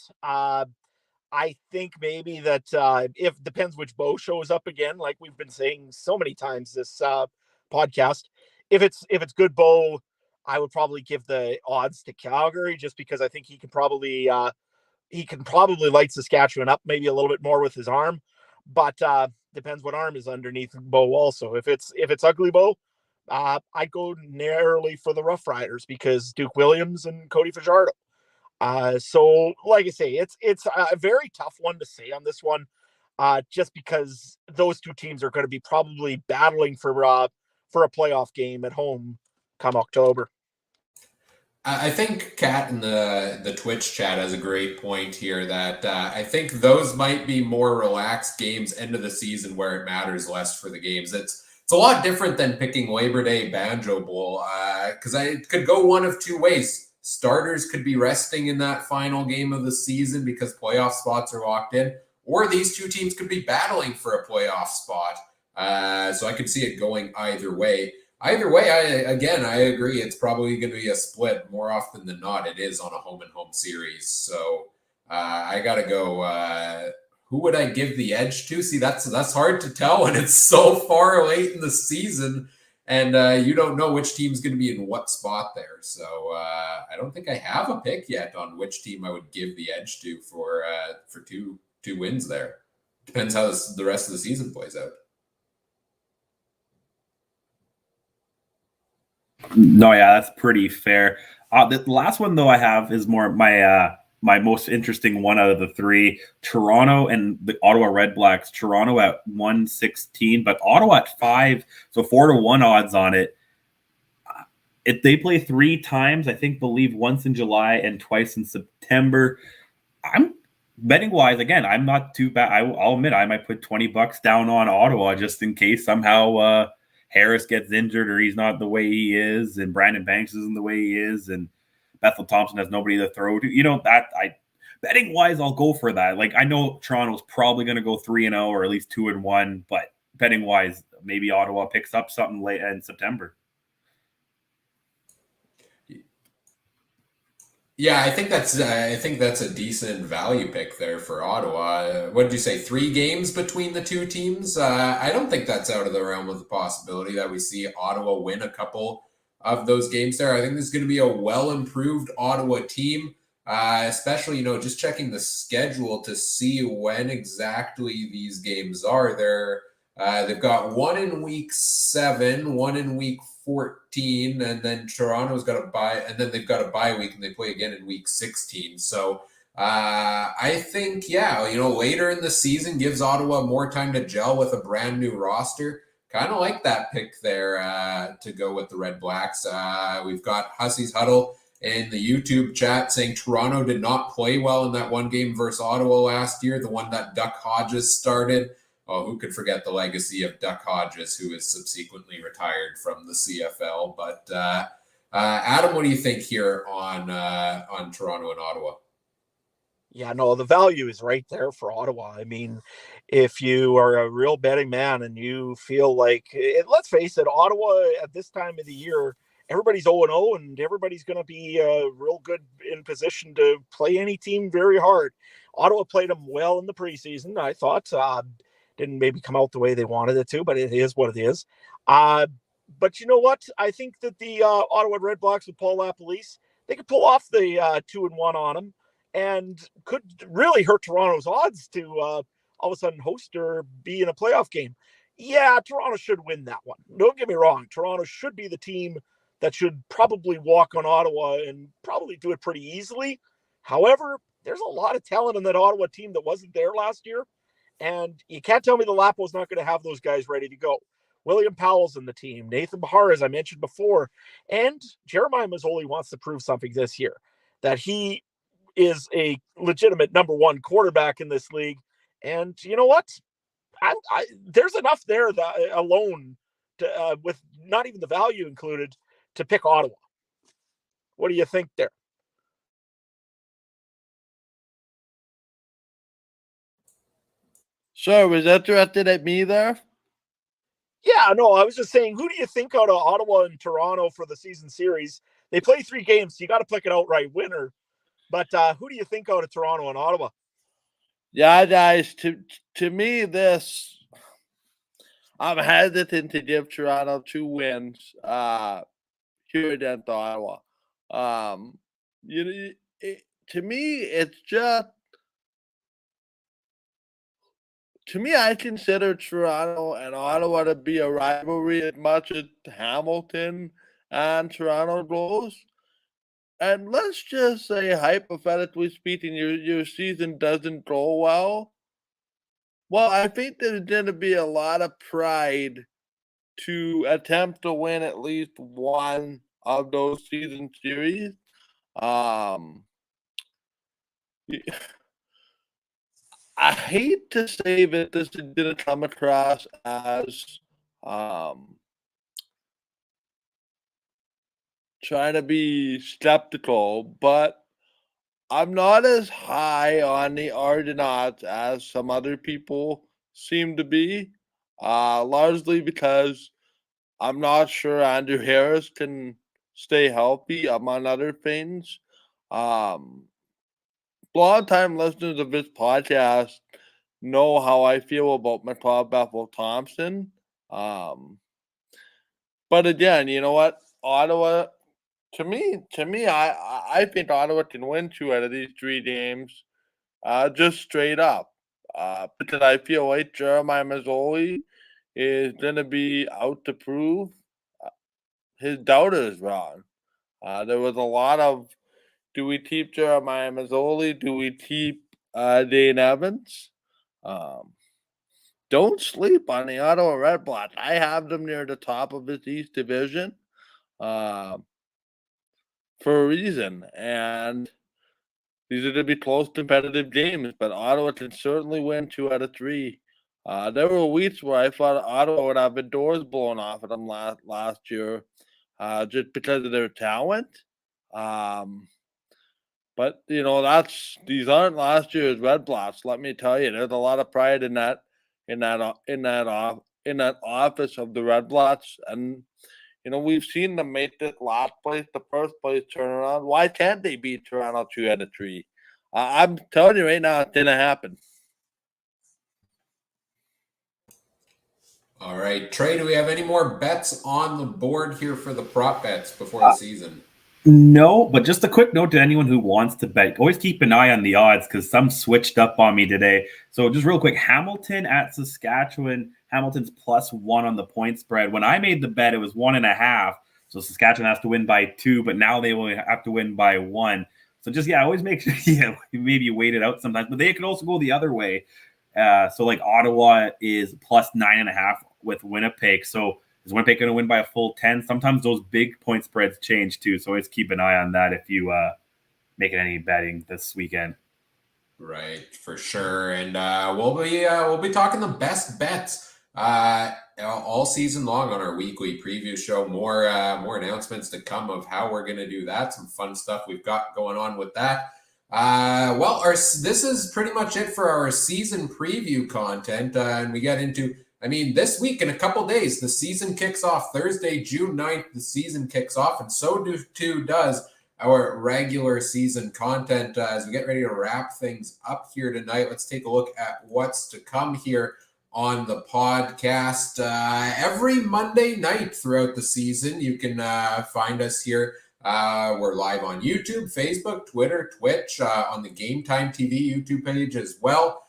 Speaker 4: I think maybe that if depends which Bo shows up again, like we've been saying so many times this podcast. If it's good Bo, I would probably give the odds to Calgary just because I think he can probably light Saskatchewan up maybe a little bit more with his arm, but depends what arm is underneath Bo also. If it's ugly Bo, I'd go narrowly for the Rough Riders because Duke Williams and Cody Fajardo. So like I say, it's a very tough one to say on this one, just because those two teams are going to be probably battling for a playoff game at home come October.
Speaker 1: I think Kat in the Twitch chat has a great point here that I think those might be more relaxed games end of the season where it matters less for the games. It's a lot different than picking Labor Day Banjo Bowl because it could go one of two ways. Starters could be resting in that final game of the season because playoff spots are locked in, or these two teams could be battling for a playoff spot. So I could see it going either way. Either way, I agree. It's probably going to be a split more often than not. It is on a home and home series. So I got to go. Who would I give the edge to? See, that's hard to tell when it's so far late in the season. And you don't know which team's going to be in what spot there. So I don't think I have a pick yet on which team I would give the edge to for two wins there. Depends how the rest of the season plays out.
Speaker 3: No, yeah, that's pretty fair. The last one, though, I have is more my most interesting one out of the 3. Toronto and the Ottawa Redblacks. Toronto at 116, but Ottawa at 5, so 4-1 odds on it. If they play 3 times, believe once in July and twice in September. I'm betting wise, again, I'm not too bad. I'll admit I might put $20 down on Ottawa just in case somehow Harris gets injured or he's not the way he is, and Brandon Banks isn't the way he is, and Bethel Thompson has nobody to throw to. Betting wise, I'll go for that. Like, I know Toronto's probably going to go 3-0 or at least 2-1, but betting wise, maybe Ottawa picks up something late in September.
Speaker 1: Yeah, I think that's a decent value pick there for Ottawa. What did you say? 3 games between the two teams? I don't think that's out of the realm of the possibility that we see Ottawa win a couple of those games there. I think this is going to be a well-improved Ottawa team, especially, just checking the schedule to see when exactly these games are. They've got one in week 7, one in week 14, and then Toronto's got a bye, and then they've got a bye week and they play again in week 16. So I think, later in the season gives Ottawa more time to gel with a brand new roster. Kind of like that pick there to go with the Red Blacks. We've got Hussey's Huddle in the YouTube chat saying Toronto did not play well in that one game versus Ottawa last year, the one that Duck Hodges started. Oh, who could forget the legacy of Duck Hodges, who is subsequently retired from the CFL. But Adam, what do you think here on Toronto and Ottawa?
Speaker 4: Yeah, no, the value is right there for Ottawa. I mean, if you are a real betting man and you feel like, let's face it, Ottawa at this time of the year, everybody's 0-0 and everybody's going to be real good in position to play any team very hard. Ottawa played them well in the preseason, I thought. Didn't maybe come out the way they wanted it to, but it is what it is. But you know what? I think that the Ottawa Red Blacks with Paul LaPolice, they could pull off the 2-1 on them and could really hurt Toronto's odds to all of a sudden host or be in a playoff game. Yeah, Toronto should win that one. Don't get me wrong. Toronto should be the team that should probably walk on Ottawa and probably do it pretty easily. However, there's a lot of talent in that Ottawa team that wasn't there last year. And you can't tell me the Lapo's not going to have those guys ready to go. William Powell's in the team. Nathan Bahar, as I mentioned before. And Jeremiah Masoli wants to prove something this year, that he is a legitimate number one quarterback in this league. And you know what? There's enough there that alone, to, with not even the value included, to pick Ottawa. What do you think there?
Speaker 2: Sure, was that directed at me there?
Speaker 4: Yeah, no, I was just saying, who do you think out of Ottawa and Toronto for the season series? They play 3 games, so you got to pick an outright winner. But who do you think out of Toronto and Ottawa?
Speaker 2: Yeah, guys, to me, I'm hesitant to give Toronto 2 wins here against Ottawa. To me, it's just, to me, I consider Toronto and Ottawa to be a rivalry as much as Hamilton and Toronto goes. And let's just say, hypothetically speaking, your season doesn't go well. Well, I think there's going to be a lot of pride to attempt to win at least one of those season series. I hate to say that this is going to come across as trying to be skeptical, but I'm not as high on the Argonauts as some other people seem to be, largely because I'm not sure Andrew Harris can stay healthy, among other things. Long-time listeners of this podcast know how I feel about McLeod Bethel-Thompson. But again, you know what? Ottawa, to me, I think Ottawa can win 2 out of these 3 games, just straight up. Because I feel like Jeremiah Masoli is going to be out to prove his doubters wrong. There was a lot of, do we keep Jeremiah Masoli? Do we keep Dane Evans? Don't sleep on the Ottawa Red Blacks. I have them near the top of this East Division for a reason. And these are going to be close, competitive games, but Ottawa can certainly win 2 out of 3. There were weeks where I thought Ottawa would have the doors blown off of them last year just because of their talent. But you know, these aren't last year's Red Blacks. Let me tell you, there's a lot of pride in that office of the Red Blacks, and you know, we've seen them make this last place, the first place turnaround. Why can't they beat Toronto 2 out of 3? I'm telling you right now, it didn't happen.
Speaker 1: All right, Trey, do we have any more bets on the board here for the prop bets before the season?
Speaker 3: No, but just a quick note to anyone who wants to bet. Always keep an eye on the odds because some switched up on me today. So just real quick, Hamilton at Saskatchewan. Hamilton's +1 on the point spread. When I made the bet, it was 1.5. So Saskatchewan has to win by 2, but now they will have to win by 1. So just always make sure maybe you wait it out sometimes. But they could also go the other way. So like Ottawa is plus 9.5 with Winnipeg. So is Winnipeg going to win by a full 10? Sometimes those big point spreads change too. So always keep an eye on that if you making any betting this weekend.
Speaker 1: Right, for sure. And we'll be talking the best bets all season long on our weekly preview show. More announcements to come of how we're going to do that. Some fun stuff we've got going on with that. This is pretty much it for our season preview content, and we get into. This week in a couple days, the season kicks off. Thursday, June 9th, the season kicks off, and so too does our regular season content. As we get ready to wrap things up here tonight, let's take a look at what's to come here on the podcast. Every Monday night throughout the season, you can find us here. We're live on YouTube, Facebook, Twitter, Twitch, on the Game Time TV YouTube page as well.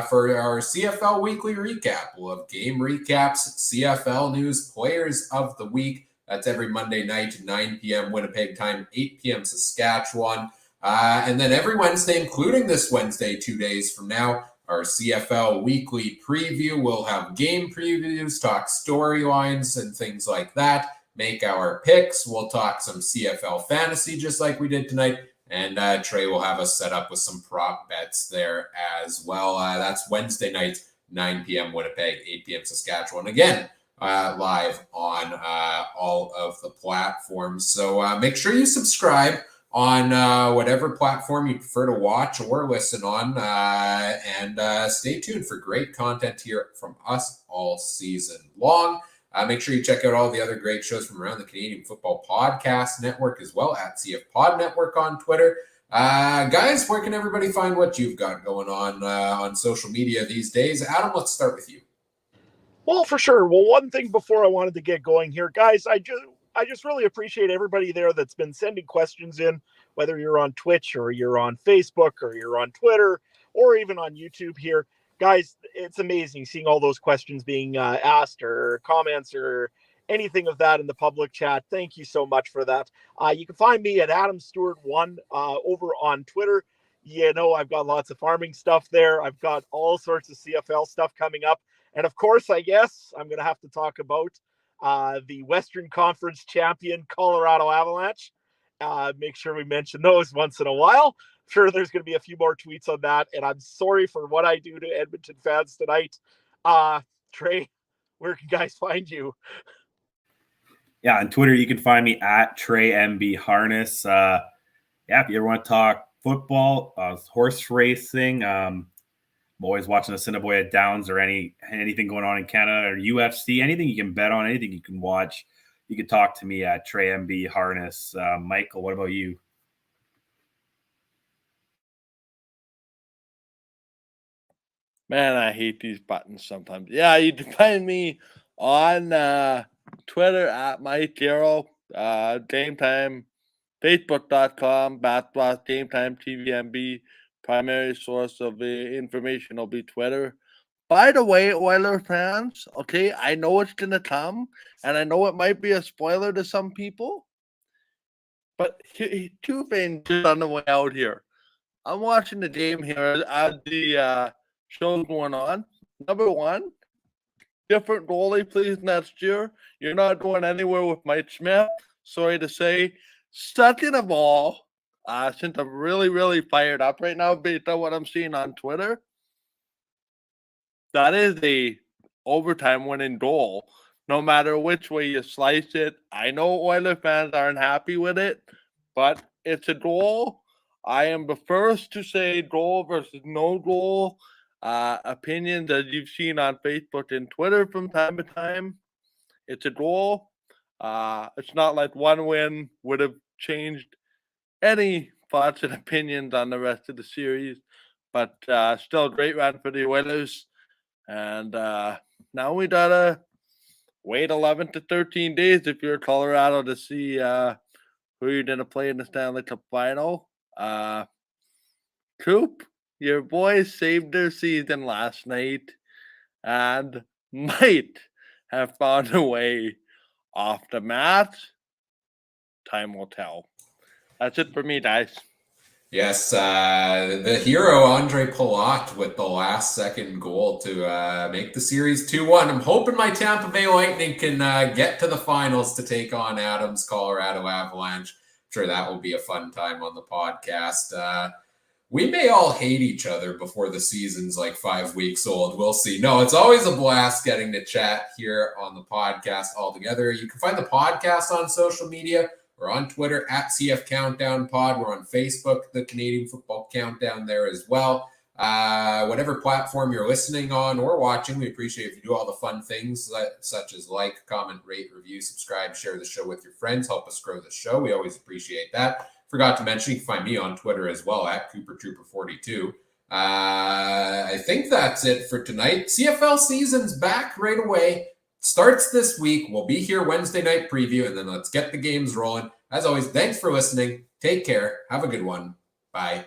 Speaker 1: For our CFL weekly recap, we'll have game recaps, CFL news, players of the week. That's every Monday night, 9 p.m. Winnipeg time, 8 p.m. Saskatchewan. And then every Wednesday, including this Wednesday, 2 days from now, our CFL weekly preview. We'll have game previews, talk storylines and things like that, make our picks. We'll talk some CFL fantasy just like we did tonight. And Trey will have us set up with some prop bets there as well. That's Wednesday night, 9 p.m. Winnipeg, 8 p.m. Saskatchewan. Again, live on all of the platforms. So make sure you subscribe on whatever platform you prefer to watch or listen on. And stay tuned for great content here from us all season long. Make sure you check out all the other great shows from around the Canadian Football Podcast Network as well at CF Pod Network on Twitter. Guys, where can everybody find what you've got going on social media these days? Adam, let's start with you.
Speaker 4: Well, for sure. Well, one thing before I wanted to get going here, guys, I just really appreciate everybody there that's been sending questions in, whether you're on Twitch or you're on Facebook or you're on Twitter or even on YouTube here. Guys, it's amazing seeing all those questions being asked or comments or anything of that in the public chat. Thank you so much for that. You can find me at Adam Stewart 1 over on Twitter. I've got lots of farming stuff there. I've got all sorts of CFL stuff coming up. And of course, I guess I'm going to have to talk about the Western Conference champion Colorado Avalanche. Make sure we mention those once in a while. Sure, there's going to be a few more tweets on that. And I'm sorry for what I do to Edmonton fans tonight. Trey, where can guys find you?
Speaker 3: Yeah, on Twitter, you can find me at TreyMBHarness. If you ever want to talk football, horse racing, I'm always watching the Assiniboia Downs or anything going on in Canada or UFC, anything you can bet on, anything you can watch, you can talk to me at TreyMBHarness. Michael, what about you?
Speaker 2: Man, I hate these buttons sometimes. Yeah, you can find me on Twitter at Mike Garrow, Game Time, Facebook.com, Game Time TVMB. Primary source of information will be Twitter. By the way, Oilers fans, okay, I know it's going to come, and I know it might be a spoiler to some people, but two things just on the way out here. I'm watching the game here as the show going on. Number one, different goalie, please, next year. You're not going anywhere with Mike Smith. Sorry to say. Second of all, since I'm really, really fired up right now based on what I'm seeing on Twitter, that is the overtime winning goal, no matter which way you slice it. I know Oilers fans aren't happy with it, but it's a goal. I am the first to say goal versus no goal. Opinions that you've seen on Facebook and Twitter from time to time. It's a goal. It's not like one win would have changed any thoughts and opinions on the rest of the series, but still a great run for the Oilers. And now we gotta wait 11 to 13 days if you're Colorado to see who you're gonna play in the Stanley Cup final. Coop, your boys saved their season last night and might have found a way off the mat. Time will tell. That's it for me, guys.
Speaker 1: Yes, the hero Andre Palat with the last second goal to make the series 2-1. I'm hoping my Tampa Bay Lightning can get to the finals to take on Adam's Colorado Avalanche. I'm sure that will be a fun time on the podcast. We may all hate each other before the season's like 5 weeks old. We'll see. No, it's always a blast getting to chat here on the podcast all together. You can find the podcast on social media. We're on Twitter at CF Countdown Pod. We're on Facebook, the Canadian Football Countdown there as well. Whatever platform you're listening on or watching, we appreciate if you do all the fun things such as like, comment, rate, review, subscribe, share the show with your friends, help us grow the show. We always appreciate that. Forgot to mention, you can find me on Twitter as well at CooperTrooper42. I think that's it for tonight. CFL season's back right away. Starts this week. We'll be here Wednesday night preview, and then let's get the games rolling. As always, thanks for listening. Take care. Have a good one. Bye.